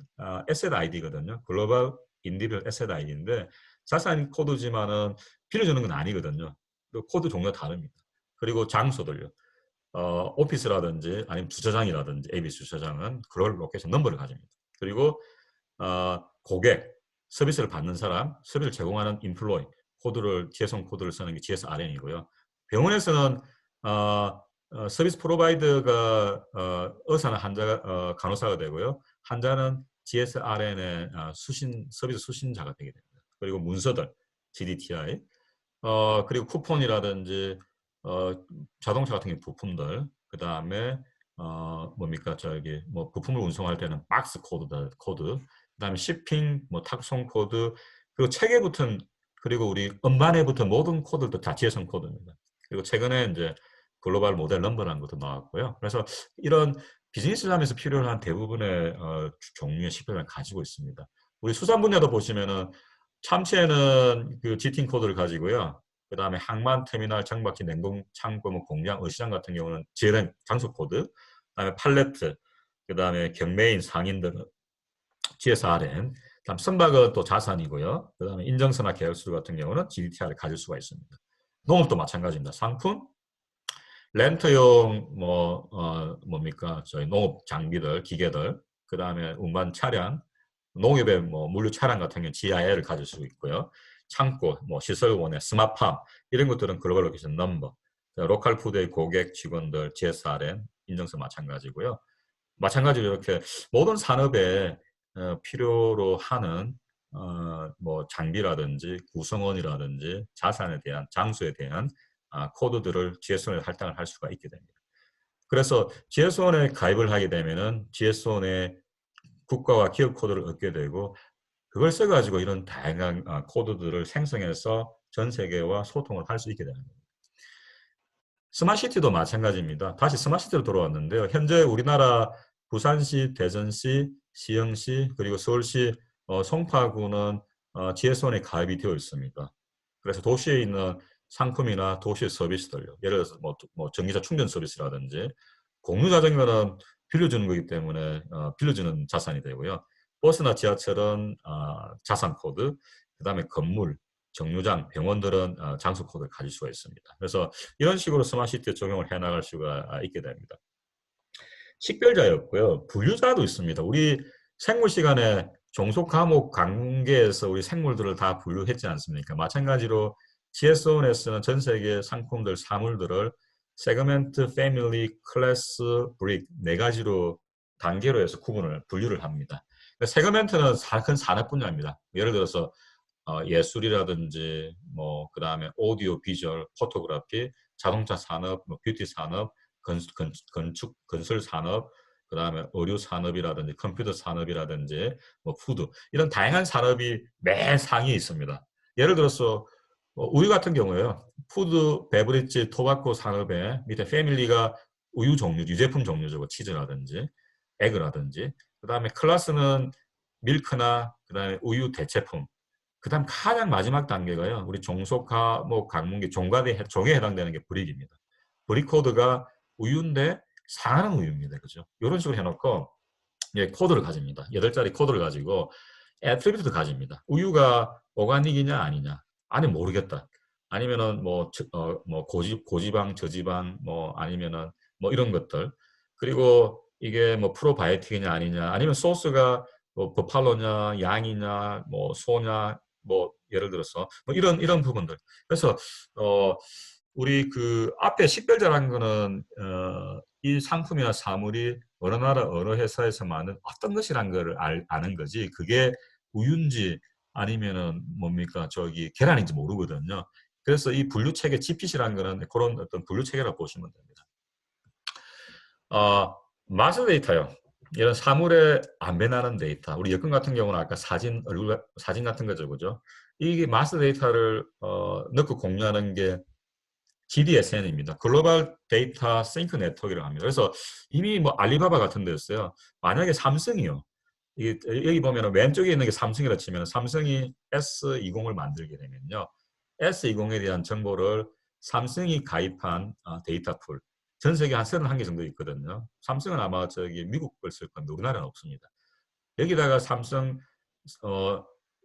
에셋 아이디거든요. 글로벌 인디비얼 에셋 아이디인데 자산 코드지만은 빌려주는 건 아니거든요. 그 코드 종류가 다릅니다. 그리고 장소들요. 오피스라든지 아니면 주차장이라든지 AB 주차장은 글로벌 로케이션 넘버를 가집니다. 그리고 고객, 서비스를 받는 사람, 서비스를 제공하는 인플로이 코드를 GSM 코드를 쓰는 게 GSRN이고요. 병원에서는 서비스 프로바이더가 의사나 환자가 간호사가 되고요. 환자는 GSRN의 서비스 수신자가 되게 됩니다. 그리고 문서들, GDTI, 그리고 쿠폰이라든지 자동차 같은 경우 부품들, 그 다음에 뭡니까 저기 뭐 부품을 운송할 때는 박스 코드, 그 다음에 shipping, 뭐 탁송 코드, 그리고 책에 붙은 그리고 우리 음반에 붙은 모든 코드도 다 지혜성 코드입니다. 그리고 최근에 이제 글로벌 모델 넘버라는 것도 나왔고요. 그래서 이런 비즈니스를 하면서 필요한 대부분의 종류의 시스템을 가지고 있습니다. 우리 수산 분야도 보시면은 참치에는 그 지팅 코드를 가지고요. 그 다음에 항만, 터미널, 정박지, 냉동 창고, 뭐 공장, 어시장 같은 경우는 GLM 장소 코드, 그 다음에 팔레트, 그 다음에 경매인, 상인들은 GSRM, 다음 선박은 또 자산이고요. 그 다음에 인증서나 계열수 같은 경우는 GDTR을 가질 수가 있습니다. 농업도 마찬가지입니다. 상품, 렌트용 뭡니까 저희 농업 장비들, 기계들, 그 다음에 운반 차량, 농협의 뭐 물류 차량 같은 경우 GIL을 가질 수 있고요. 창고, 뭐 시설원의 스마팜 이런 것들은 글로벌 로케이션 넘버, 로컬 푸드의 고객 직원들 GSRN 인증서 마찬가지고요. 마찬가지로 이렇게 모든 산업에 필요로 하는 뭐 장비라든지 구성원이라든지 자산에 대한 장소에 대한 코드들을 GS원에 할당을 할 수가 있게 됩니다. 그래서 GS원에 가입을 하게 되면은 GS원의 국가와 기업 코드를 얻게 되고 그걸 써가지고 이런 다양한 코드들을 생성해서 전 세계와 소통을 할 수 있게 되는 겁니다. 스마트시티도 마찬가지입니다. 다시 스마트시티로 돌아왔는데요. 현재 우리나라 부산시, 대전시, 시흥시, 그리고 서울시 송파구는 GS원에 가입이 되어 있습니다. 그래서 도시에 있는 상품이나 도시의 서비스들요. 예를 들어서 뭐 전기차 충전 서비스라든지 공유자전거는 빌려주는 거기 때문에 빌려주는 자산이 되고요. 버스나 지하철은 자산 코드, 그 다음에 건물, 정류장, 병원들은 장소 코드를 가질 수가 있습니다. 그래서 이런 식으로 스마트시티에 적용을 해나갈 수가 있게 됩니다. 식별자였고요. 분류자도 있습니다. 우리 생물 시간에 종속 과목 관계에서 우리 생물들을 다 분류했지 않습니까? 마찬가지로 GS1S는 전 세계 상품들, 사물들을 세그멘트, 패밀리, 클래스, 브릭 네 가지로 단계로 해서 분류를 합니다. 세그멘트는 큰 산업 분야입니다. 예를 들어서 예술이라든지 뭐 그다음에 오디오, 비주얼, 포토그래피, 자동차 산업, 뭐 뷰티 산업, 건축, 건설 산업, 그다음에 의료 산업이라든지 컴퓨터 산업이라든지 뭐 푸드 이런 다양한 산업이 매 상위에 있습니다. 예를 들어서 우유 같은 경우에요. 푸드, 베브리지, 토바코 산업에 밑에 패밀리가 우유 종류, 유제품 종류죠. 치즈라든지 에그라든지 그다음에 클래스는 밀크나 그다음에 우유 대체품 그다음 가장 마지막 단계가요. 우리 종속화 뭐 강문기 종에 해당되는 게 브릭입니다. 브릭 코드가 우유인데 상하는 우유입니다. 그죠? 이런 식으로 해놓고 예, 코드를 가집니다. 8자리 코드를 가지고 애트리뷰트도 가집니다. 우유가 오가닉이냐 아니냐. 아니 모르겠다. 아니면은 뭐 고지방, 저지방 뭐 아니면은 뭐 이런 것들. 그리고 이게 뭐 프로바이오틱이냐 아니냐. 아니면 소스가 뭐 버팔로냐, 양이냐, 뭐 소냐, 뭐 예를 들어서 뭐 이런 부분들. 그래서 우리 그 앞에 식별자라는 거는 이 상품이나 사물이 어느 나라 어느 회사에서 만든 어떤 것이란 걸 아는 거지. 그게 우유인지 아니면은 뭡니까 저기 계란인지 모르거든요. 그래서 이 분류 체계 GPC라는 거는 그런 어떤 분류 체계라고 보시면 됩니다. 마스 데이터요. 이런 사물에 안 변하는 데이터. 우리 여권 같은 경우는 아까 사진 같은 거죠, 그죠? 이게 마스 데이터를 넣고 공유하는 게 GDSN입니다. 글로벌 데이터 싱크 네트워크라고 합니다. 그래서 이미 뭐 알리바바 같은 데였어요. 만약에 삼성이요. 이게 여기 보면 왼쪽에 있는 게 삼성이라 치면 삼성이 S20을 만들게 되면요. S20에 대한 정보를 삼성이 가입한 데이터 풀. 전 세계 한 31개 정도 있거든요. 삼성은 아마 저기 미국 걸 쓸 건데 우리나라는 없습니다. 여기다가 삼성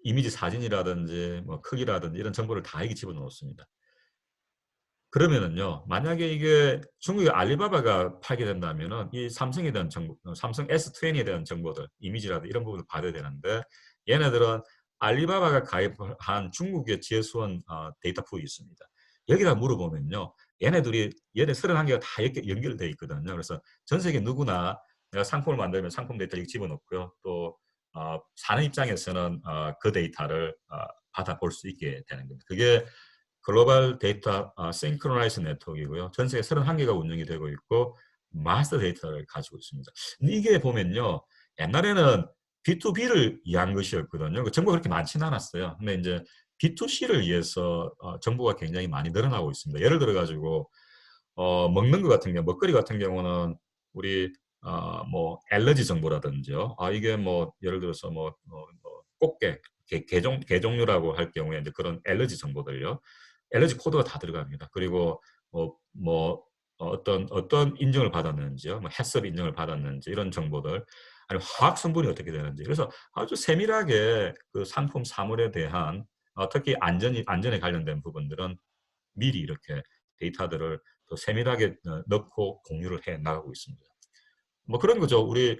이미지 사진이라든지 뭐 크기라든지 이런 정보를 다 여기 집어넣습니다. 그러면은요, 만약에 이게 중국의 알리바바가 팔게 된다면은 이 삼성에 대한 정보, 삼성 S20에 대한 정보들, 이미지라든지 이런 부분을 받아야 되는데 얘네들은 알리바바가 가입한 중국의 GS1 데이터 풀이 있습니다. 여기다 물어보면요, 얘네 31개가 다 이렇게 연결되어 있거든요. 그래서 전 세계 누구나 내가 상품을 만들면 상품 데이터 이렇게 집어넣고요. 또 사는 입장에서는 그 데이터를 받아볼 수 있게 되는 겁니다. 그게 글로벌 데이터 싱크로나이즈 네트워크이고요. 전 세계 31개가 운영이 되고 있고 마스터 데이터를 가지고 있습니다. 이게 보면요. 옛날에는 B2B를 위한 것이었거든요. 정보가 그렇게 많지는 않았어요. 근데 이제 B2C를 위해서 정보가 굉장히 많이 늘어나고 있습니다. 예를 들어 가지고 먹는 것 같은 경우, 먹거리 같은 경우는 우리 뭐 알러지 정보라든지요. 이게 뭐 예를 들어서 뭐 꽃게, 개종류라고 할 경우에 이제 그런 알러지 정보들요. 알러지 코드가 다 들어갑니다. 그리고 뭐 어떤 인증을 받았는지요. 뭐 해썹 인증을 받았는지 이런 정보들. 아니면 화학 성분이 어떻게 되는지. 그래서 아주 세밀하게 그 상품 사물에 대한 특히 안전에 관련된 부분들은 미리 이렇게 데이터들을 더 세밀하게 넣고 공유를 해 나가고 있습니다. 뭐 그런 거죠. 우리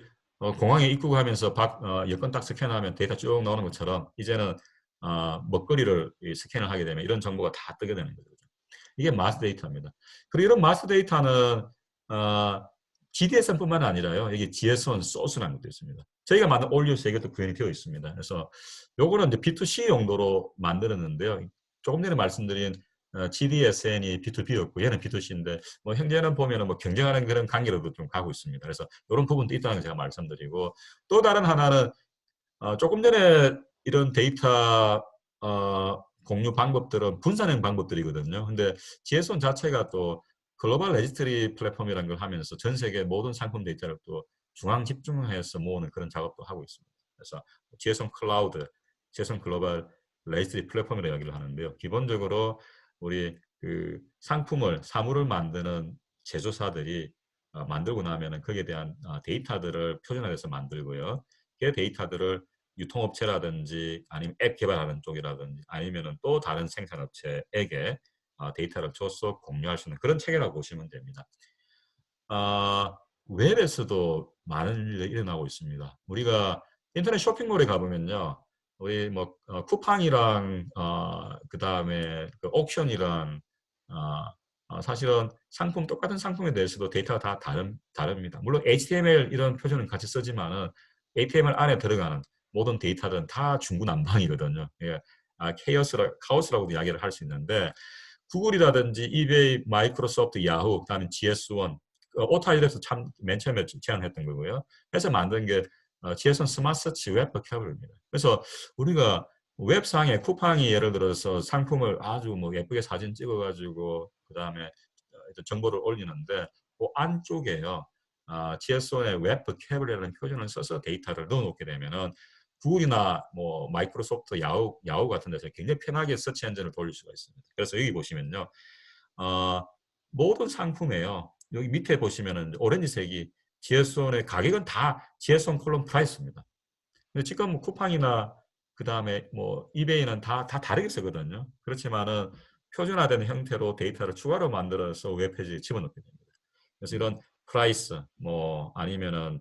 공항에 입국하면서 여권 딱 스캔하면 데이터 쭉 나오는 것처럼 이제는 먹거리를 스캔을 하게 되면 이런 정보가 다 뜨게 되는 거죠. 이게 마스 데이터입니다. 그리고 이런 마스 데이터는 GDS뿐만 아니라요. 여기 GS1 소스라는 것도 있습니다. 저희가 만든 올리오스 이것도 구현이 되어 있습니다. 그래서 요거는 이제 B2C 용도로 만들었는데요. 조금 전에 말씀드린 GDSN이 B2B였고 얘는 B2C인데 뭐 현재는 보면은 뭐 경쟁하는 그런 관계로도 좀 가고 있습니다. 그래서 이런 부분도 있다는 걸 제가 말씀드리고 또 다른 하나는 조금 전에 이런 데이터 공유 방법들은 분산형 방법들이거든요. 근데 GS1 자체가 또 글로벌 레지스트리 플랫폼이라는 걸 하면서 전 세계 모든 상품 데이터를 또 중앙 집중해서 모으는 그런 작업도 하고 있습니다. 그래서 GS1 클라우드, GS1 글로벌 레지스트리 플랫폼이라고 이야기를 하는데요. 기본적으로 우리 그 사물을 만드는 제조사들이 만들고 나면은 거기에 대한 데이터들을 표준화해서 만들고요. 그 데이터들을 유통업체라든지 아니면 앱 개발하는 쪽이라든지 아니면은 또 다른 생산업체에게 데이터를 줘서 공유할 수 있는 그런 체계라고 보시면 됩니다. 웹에서도 많은 일이 일어나고 있습니다. 우리가 인터넷 쇼핑몰에 가보면요. 우리 뭐 쿠팡이랑 그다음에 그 옥션이랑 사실은 똑같은 상품에 대해서도 데이터가 다 다릅니다. 물론 HTML 이런 표준은 같이 쓰지만은 HTML 안에 들어가는 모든 데이터들은 다 중구난방이거든요. 예, 카오스라고도 이야기를 할 수 있는데 구글이라든지 이베이, 마이크로소프트, 야후, 그다음에 GS1, 오타일에서 참 맨 처음에 제안했던 거고요. 해서 만든 게 GS1 스마트 서치 웹 버케블입니다. 그래서 우리가 웹상에 쿠팡이 예를 들어서 상품을 아주 뭐 예쁘게 사진 찍어가지고 그다음에 정보를 올리는데 그 안쪽에요. GS1의 웹 버케블이라는 표준을 써서 데이터를 넣어놓게 되면은 구글이나 뭐 마이크로소프트, 야후 같은 데서 굉장히 편하게 서치 엔진을 돌릴 수가 있습니다. 그래서 여기 보시면요. 어, 모든 상품에요. 여기 밑에 보시면은 오렌지색이 GS1의 가격은 다 GS1 콜럼 프라이스입니다. 근데 지금 뭐 쿠팡이나 그 다음에 뭐 이베이는 다 다르게 쓰거든요. 그렇지만은 표준화된 형태로 데이터를 추가로 만들어서 웹페이지에 집어넣게 됩니다. 그래서 이런 프라이스 뭐 아니면은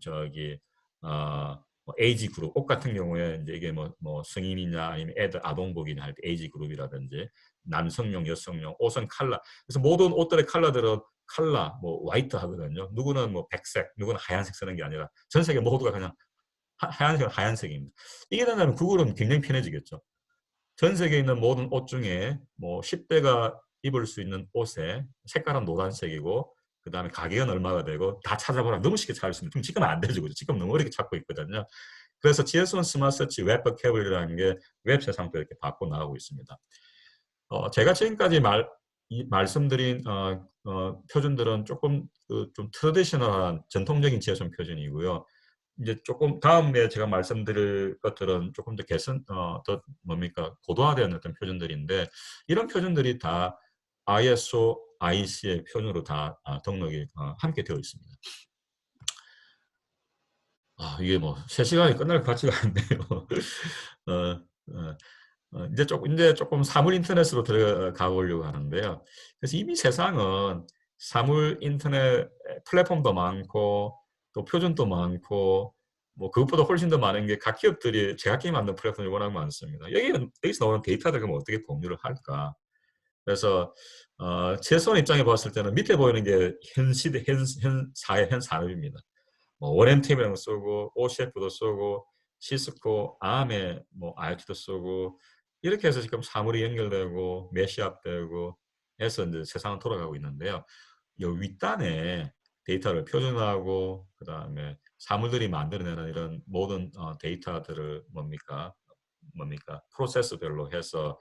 뭐 에이지 그룹 옷 같은 경우에 이제 이게 뭐 성인이냐 아니면 애들 아동복이냐 할 때 에이지 그룹이라든지 남성용 여성용 옷은 컬러 그래서 모든 옷들의 컬러들은 컬러 뭐 화이트 하거든요. 누구는 뭐 백색 누구는 하얀색 쓰는 게 아니라 전 세계 모두가 그냥 하얀색은 하얀색입니다. 이게 된다면 구글은 굉장히 편해지겠죠. 전 세계에 있는 모든 옷 중에 뭐 10대가 입을 수 있는 옷의 색깔은 노란색이고 그 다음에 가격은 얼마가 되고 다 찾아보라 너무 쉽게 찾을 수 있는 지금 안 되죠. 그죠? 지금 너무 어렵게 찾고 있거든요. 그래서 GS1 스마트 서치 웹 버케블리라는 게 웹 세상도 이렇게 바꿔 나가고 있습니다. 제가 지금까지 말씀드린 표준들은 조금 좀 트레디셔널한 전통적인 GS1 표준이고요. 이제 조금 다음에 제가 말씀드릴 것들은 조금 더 더 뭡니까 고도화된 어떤 표준들인데 이런 표준들이 다 ISO, IEC의 표준으로 다 등록이 함께 되어 있습니다. 이게 뭐 3시간이 끝날 것 같지가 않네요. 어, 어, 이제 조금 사물 인터넷으로 들어가 보려고 하는데요. 그래서 이미 세상은 사물 인터넷 플랫폼도 많고 또 표준도 많고 뭐 그것보다 훨씬 더 많은 게 각 기업들이 제각기 만든 플랫폼이 워낙 많습니다. 여기서 나오는 데이터를 그럼 어떻게 공유를 할까? 그래서 최소한 입장에 봤을 때는 밑에 보이는 게 현 시대, 현 사회, 현 산업입니다. 뭐 원엠팀이라는 거 쓰고 OCF도 쓰고 시스코, 암에 뭐 IoT도 쓰고 이렇게 해서 지금 사물이 연결되고 매시업되고 해서 이제 세상은 돌아가고 있는데요. 이 윗단에 데이터를 표준화하고 그 다음에 사물들이 만들어내는 이런 모든 데이터들을 뭡니까 프로세스별로 해서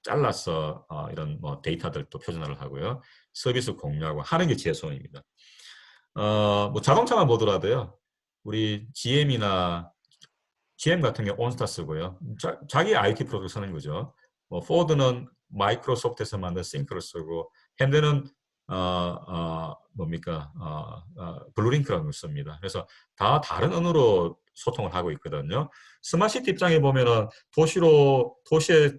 잘라서 이런 뭐 데이터들도 표준화를 하고요. 서비스 공유하고 하는 게 GS1입니다. 뭐 자동차만 보더라도요. 우리 GM 같은 경우 온스타 쓰고요. 자기 IT 프로덕트 쓰는 거죠. 뭐 포드는 마이크로소프트에서 만든 싱크를 쓰고 현대는 뭡니까 블루링크라는 걸 씁니다. 그래서 다 다른 언어로 소통을 하고 있거든요. 스마트시티 입장에 보면은 도시에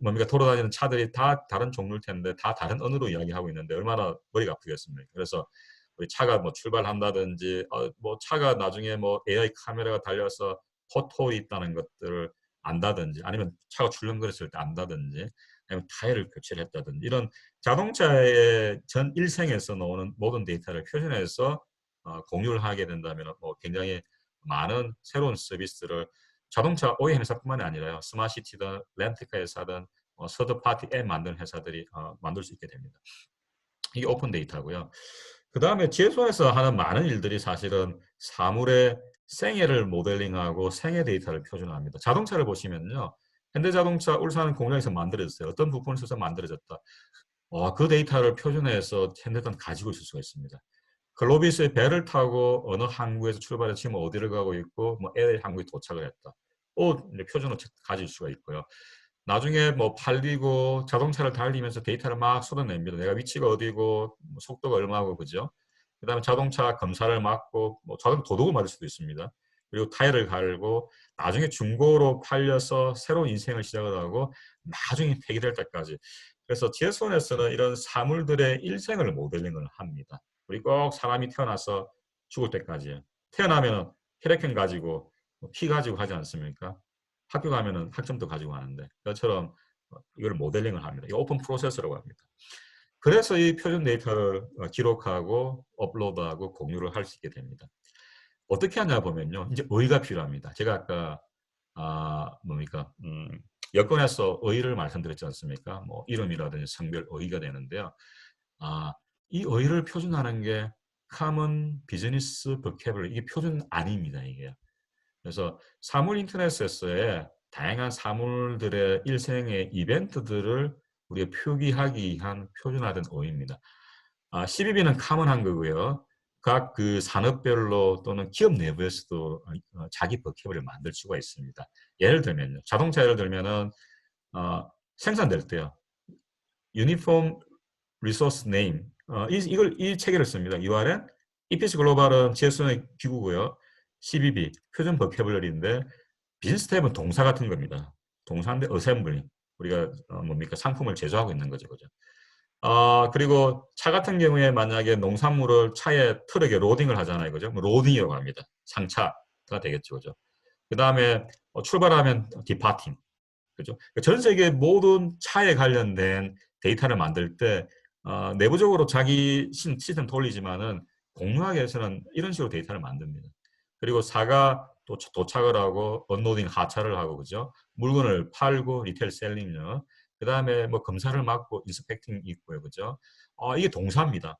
뭡니까 돌아다니는 차들이 다 다른 종류일 텐데 다 다른 언어로 이야기하고 있는데 얼마나 머리가 아프겠습니까? 그래서 우리 차가 뭐 출발한다든지 뭐 차가 나중에 뭐 AI 카메라가 달려서 포토 있다는 것들을 안다든지 아니면 차가 출렁거렸을 때 안다든지 아니면 타이어를 교체를 했다든지 이런 자동차의 전 일생에서 나오는 모든 데이터를 표준해서 공유를 하게 된다면 뭐 굉장히 많은 새로운 서비스를 자동차 OEM 회사뿐만이 아니라요. 스마트시티든 렌트카 회사든 서드파티 앱 만드는 회사들이 만들 수 있게 됩니다. 이게 오픈 데이터고요. 그 다음에 GSO에서 하는 많은 일들이 사실은 사물의 생애를 모델링하고 생애 데이터를 표준화합니다. 자동차를 보시면요. 현대자동차 울산 공장에서 만들어졌어요. 어떤 부품을 써서 만들어졌다. 그 데이터를 표준화해서 현대는 가지고 있을 수가 있습니다. 글로비스의 배를 타고 어느 항구에서 출발해서 지금 어디를 가고 있고 뭐 LA 항구에 도착을 했다. 이제 표준을 가질 수가 있고요. 나중에 뭐 팔리고 자동차를 달리면서 데이터를 막 쏟아냅니다. 내가 위치가 어디고 뭐 속도가 얼마고 그죠? 그다음에 자동차 검사를 맡고 뭐 자동 도둑을 맞을 수도 있습니다. 그리고 타이어를 갈고 나중에 중고로 팔려서 새로운 인생을 시작을 하고 나중에 폐기될 때까지. 그래서 GS1에서는 이런 사물들의 일생을 모델링을 합니다. 우리 꼭 사람이 태어나서 죽을 때까지 태어나면 혈액형 가지고 피 가지고 하지 않습니까? 학교 가면은 학점도 가지고 가는데 그것처럼 이걸 모델링을 합니다. 이 오픈 프로세스라고 합니다. 그래서 이 표준 데이터를 기록하고 업로드하고 공유를 할 수 있게 됩니다. 어떻게 하냐 보면요. 이제 의의가 필요합니다. 제가 아까 뭡니까 여권에서 의의를 말씀드렸지 않습니까? 뭐 이름이라든지 성별 의의가 되는데요. 아, 이 의의를 표준하는 게 Common Business Vocabulary 이게 표준 아닙니다. 이게. 그래서 사물 인터넷에서의 다양한 사물들의 일생의 이벤트들을 우리가 표기하기 위한 표준화된 어휘입니다. 12B는 카먼한 거고요. 각 그 산업별로 또는 기업 내부에서도 자기 버킷을 만들 수가 있습니다. 예를 들면요. 자동차 예를 들면은 생산될 때요. 유니폼 리소스 네임 이 체계를 씁니다. URN EPC 글로벌은 GS의 기구고요. CBB 표준 버캐블러리인데 비즈스텝은 동사 같은 겁니다. 동사인데 어셈블링 우리가 뭡니까 상품을 제조하고 있는 거죠, 그죠? 그리고 차 같은 경우에 만약에 농산물을 차에 트럭에 로딩을 하잖아요, 그죠? 뭐 로딩이라고 합니다. 상차가 되겠죠, 그죠? 그 다음에 출발하면 디파팅, 그죠? 전 세계 모든 차에 관련된 데이터를 만들 때 내부적으로 자기 시스템 돌리지만은 공유하기 위해서는 이런 식으로 데이터를 만듭니다. 그리고 사가 또 도착을 하고 언로딩 하차를 하고 그죠? 물건을 팔고 리테일 셀링요. 그다음에 뭐 검사를 맡고 인스펙팅 있고요. 그죠? 이게 동사입니다.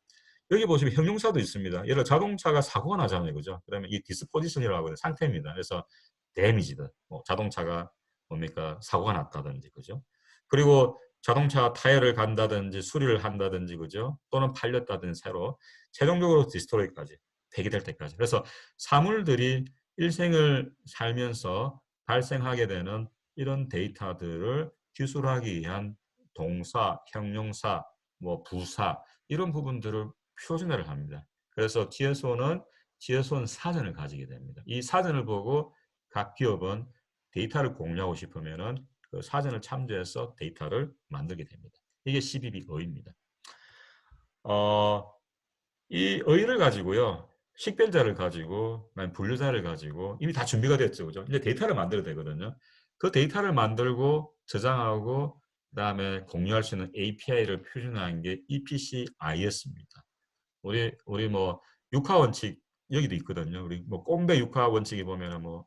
여기 보시면 형용사도 있습니다. 예를 들어 자동차가 사고가 나잖아요. 그죠? 그러면 이 디스포지션이라고 하는 상태입니다. 그래서 데미지드. 뭐 자동차가 뭡니까? 사고가 났다든지 그죠? 그리고 자동차 타이어를 간다든지 수리를 한다든지 그죠? 또는 팔렸다든지 새로 최종적으로 디스토리까지 폐기될 때까지. 그래서 사물들이 일생을 살면서 발생하게 되는 이런 데이터들을 기술하기 위한 동사, 형용사, 뭐 부사 이런 부분들을 표준화를 합니다. 그래서 GSO는 사전을 가지게 됩니다. 이 사전을 보고 각 기업은 데이터를 공유하고 싶으면은 그 사전을 참조해서 데이터를 만들게 됩니다. 이게 CBB 어입니다. 이 어휘를 가지고요. 식별자를 가지고, 분류자를 가지고 이미 다 준비가 됐죠. 그죠? 이제 데이터를 만들어야 되거든요. 그 데이터를 만들고 저장하고 그다음에 공유할 수 있는 API를 표준화한 게 EPC-IS입니다. 우리 뭐 육하 원칙 여기도 있거든요. 우리 뭐 꼼배 육하 원칙이 보면은 뭐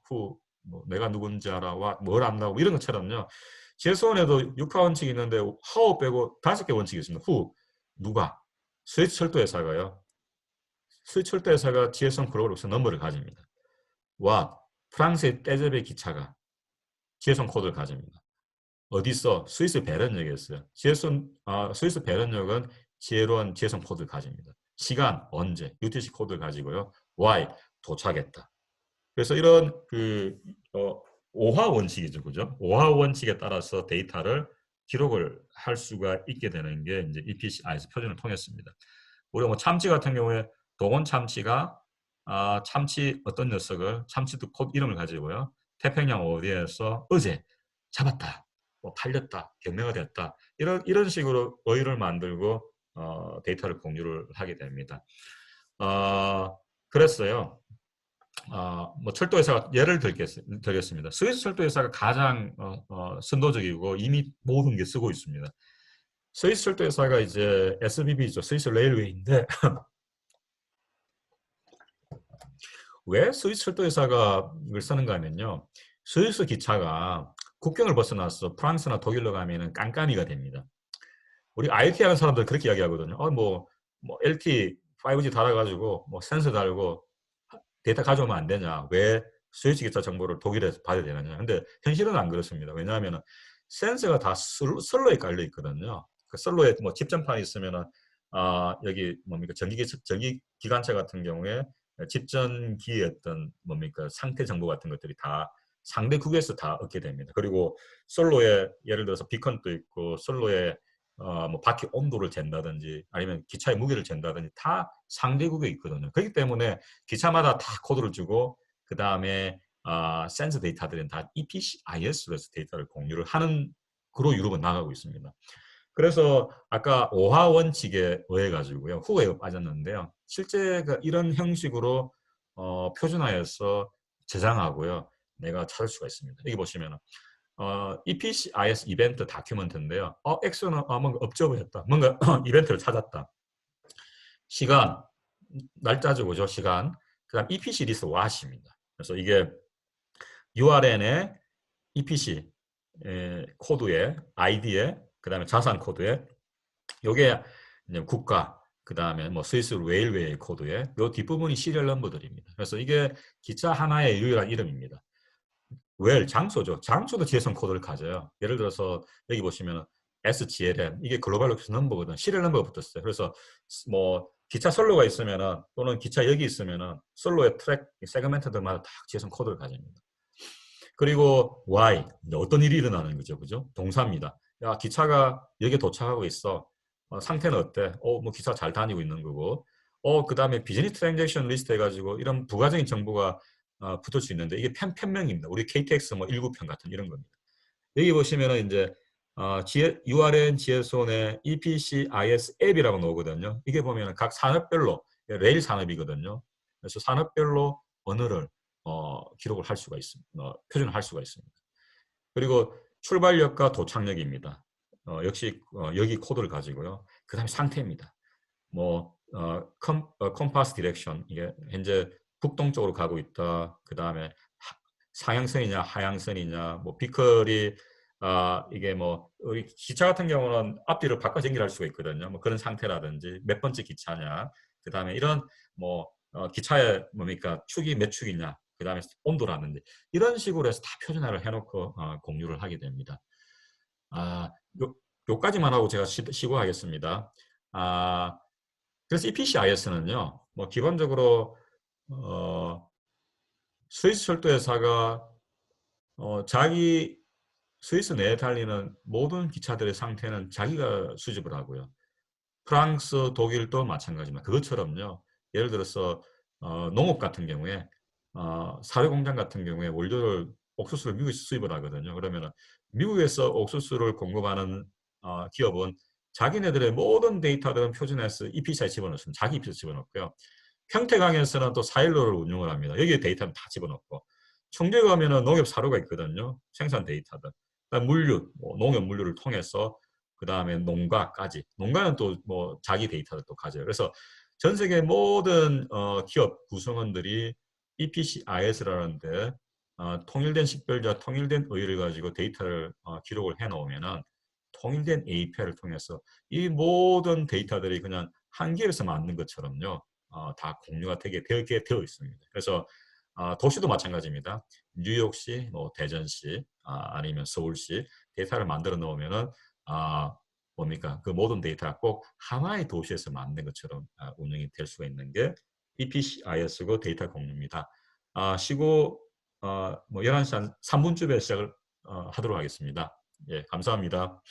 내가 누군지 알아, 뭘 안다고 이런 것처럼요. GS1에도 육하 원칙이 있는데 how 빼고 5개 원칙이 있습니다. who 누가 스위스 철도 회사가요. 스위스 철도 회사가 GS1 글로벌 넘버를 가집니다. what 프랑스의 떼제베 기차가 GS1 코드를 가집니다. 어디서? 스위스 베른역에 있어요. 스위스 베른역은 지혜로운 지혜성 코드를 가집니다. 시간, 언제, UTC 코드를 가지고요. Y, 도착했다. 그래서 이런 오화 원칙이죠. 그죠? 오화 원칙에 따라서 데이터를 기록을 할 수가 있게 되는 게 이제 EPC-IS 표준을 통했습니다. 우리가 뭐 참치 같은 경우에 동원 참치가 참치 어떤 녀석을 참치도 코드 이름을 가지고요. 태평양 어디에서 어제 잡았다. 뭐 팔렸다. 경매가 됐다. 이런 식으로 어휘를 만들고 데이터를 공유를 하게 됩니다. 그랬어요. 뭐 철도회사가 예를 들겠습니다. 스위스 철도회사가 가장 선도적이고 이미 모든 게 쓰고 있습니다. 스위스 철도회사가 이제 SBB죠. 스위스 레일웨이인데 왜 스위스 철도회사가 이걸 쓰는가 하면요. 스위스 기차가 국경을 벗어나서 프랑스나 독일로 가면은 깜깜이가 됩니다. 우리 IT 하는 사람들 그렇게 이야기하거든요. 뭐 LT 5G 달아가지고 뭐 센서 달고 데이터 가져오면 안 되냐? 왜 스위치 기차 정보를 독일에서 받아야 되느냐? 근데 현실은 안 그렇습니다. 왜냐하면 센서가 다 선로에 깔려 있거든요. 그 선로에 뭐 집전판이 있으면은 여기 뭡니까 전기 기관차 같은 경우에 집전기의 어떤 뭡니까 상태 정보 같은 것들이 다 상대 국에서 다 얻게 됩니다. 그리고 선로에 예를 들어서 비컨도 있고 선로에 뭐 바퀴 온도를 잰다든지 아니면 기차의 무게를 잰다든지 다 상대국에 있거든요. 그렇기 때문에 기차마다 다 코드를 주고 그 다음에 센서 데이터들은 다 EPC-IS로 해서 데이터를 공유를 하는 그로 유럽은 나가고 있습니다. 그래서 아까 오하 원칙에 의해 가지고요. 후에 빠졌는데요. 실제 이런 형식으로 표준화해서 저장하고요. 내가 찾을 수가 있습니다. 여기 보시면은 EPC-IS 이벤트 다큐멘트인데요. 엑소는 뭔가 업저브했다. 뭔가 이벤트를 찾았다. 시간, 날짜죠, 그죠? 시간. 그다음 EPC 리스트 왓입니다. 그래서 이게 URN에 EPC 코드에 ID에 그다음에 자산 코드에 요게 이제 국가 그다음에 뭐 스위스 레일웨이 코드에 요 뒷부분이 시리얼 넘버들입니다. 그래서 이게 기차 하나의 유일한 이름입니다. 장소죠. 장소도 지혜성 코드를 가져요. 예를 들어서 여기 보시면 SGLM 이게 글로벌 로케이션 넘버거든. 시리얼 넘버가 붙었어요. 그래서 뭐 기차 선로가 있으면은 또는 기차역이 있으면은 선로의 트랙 세그멘트들마다 다 지혜성 코드를 가집니다. 그리고 Y 어떤 일이 일어나는 거죠, 그죠? 동사입니다. 야 기차가 여기에 도착하고 있어. 상태는 어때? 뭐 기차 잘 다니고 있는 거고. 그 다음에 비즈니스 트랜잭션 리스트 해가지고 이런 부가적인 정보가 붙을 수 있는데 이게 편명입니다. 우리 KTX 뭐 19편 같은 이런 겁니다. 여기 보시면은 이제 URN 지혜손의 EPC-IS 앱이라고 나오거든요. 이게 보면은 각 산업별로 레일 산업이거든요. 그래서 산업별로 언어를 기록을 할 수가 있습니다. 표준을 할 수가 있습니다. 그리고 출발역과 도착역입니다. 역시 여기 코드를 가지고요. 그 다음에 상태입니다. 뭐 컴파스 디렉션 이게 현재 북동쪽으로 가고 있다. 그 다음에 상향선이냐 하향선이냐 뭐 비컬이 이게 뭐 우리 기차 같은 경우는 앞뒤를 바꿔 전기할 수가 있거든요. 뭐 그런 상태라든지 몇 번째 기차냐 그 다음에 이런 뭐 기차의 뭡니까 축이 몇 축이냐 그 다음에 온도라든지 이런 식으로 해서 다 표준화를 해놓고 공유를 하게 됩니다. 요까지만 하고 제가 시고하겠습니다. 그래서 EPC-IS는요, 뭐 기본적으로 스위스 철도회사가 자기 스위스 내에 달리는 모든 기차들의 상태는 자기가 수집을 하고요. 프랑스, 독일도 마찬가지입니다. 그것처럼요. 예를 들어서 농업 같은 경우에 사료 공장 같은 경우에 원료를 옥수수를 미국에서 수입을 하거든요. 그러면 미국에서 옥수수를 공급하는 기업은 자기네들의 모든 데이터들은 표준해서 EPC에 집어넣습니다. 자기 EPC에 집어넣고요. 평택항에서는 또 사일로를 운영을 합니다. 여기에 데이터는 다 집어넣고 청주에 가면은 농협 사료가 있거든요. 생산 데이터들. 물류, 뭐 농협 물류를 통해서 그 다음에 농가까지. 농가는 또 뭐 자기 데이터를 또 가져요. 그래서 전 세계 모든 기업 구성원들이 EPC-IS라는데 통일된 식별자, 통일된 의의를 가지고 데이터를 기록을 해놓으면은 통일된 API를 통해서 이 모든 데이터들이 그냥 한 개에서 만든 것처럼요. 다 공유가 되게 되어 있습니다. 그래서 도시도 마찬가지입니다. 뉴욕시, 뭐 대전시, 아니면 서울시 데이터를 만들어 놓으면은 뭡니까? 그 모든 데이터가 꼭 하나의 도시에서 만든 것처럼 운영이 될 수가 있는 게 BPCIS고 데이터 공유입니다. 쉬고 뭐 11시 한 3분쯤에 시작을 하도록 하겠습니다. 예, 감사합니다.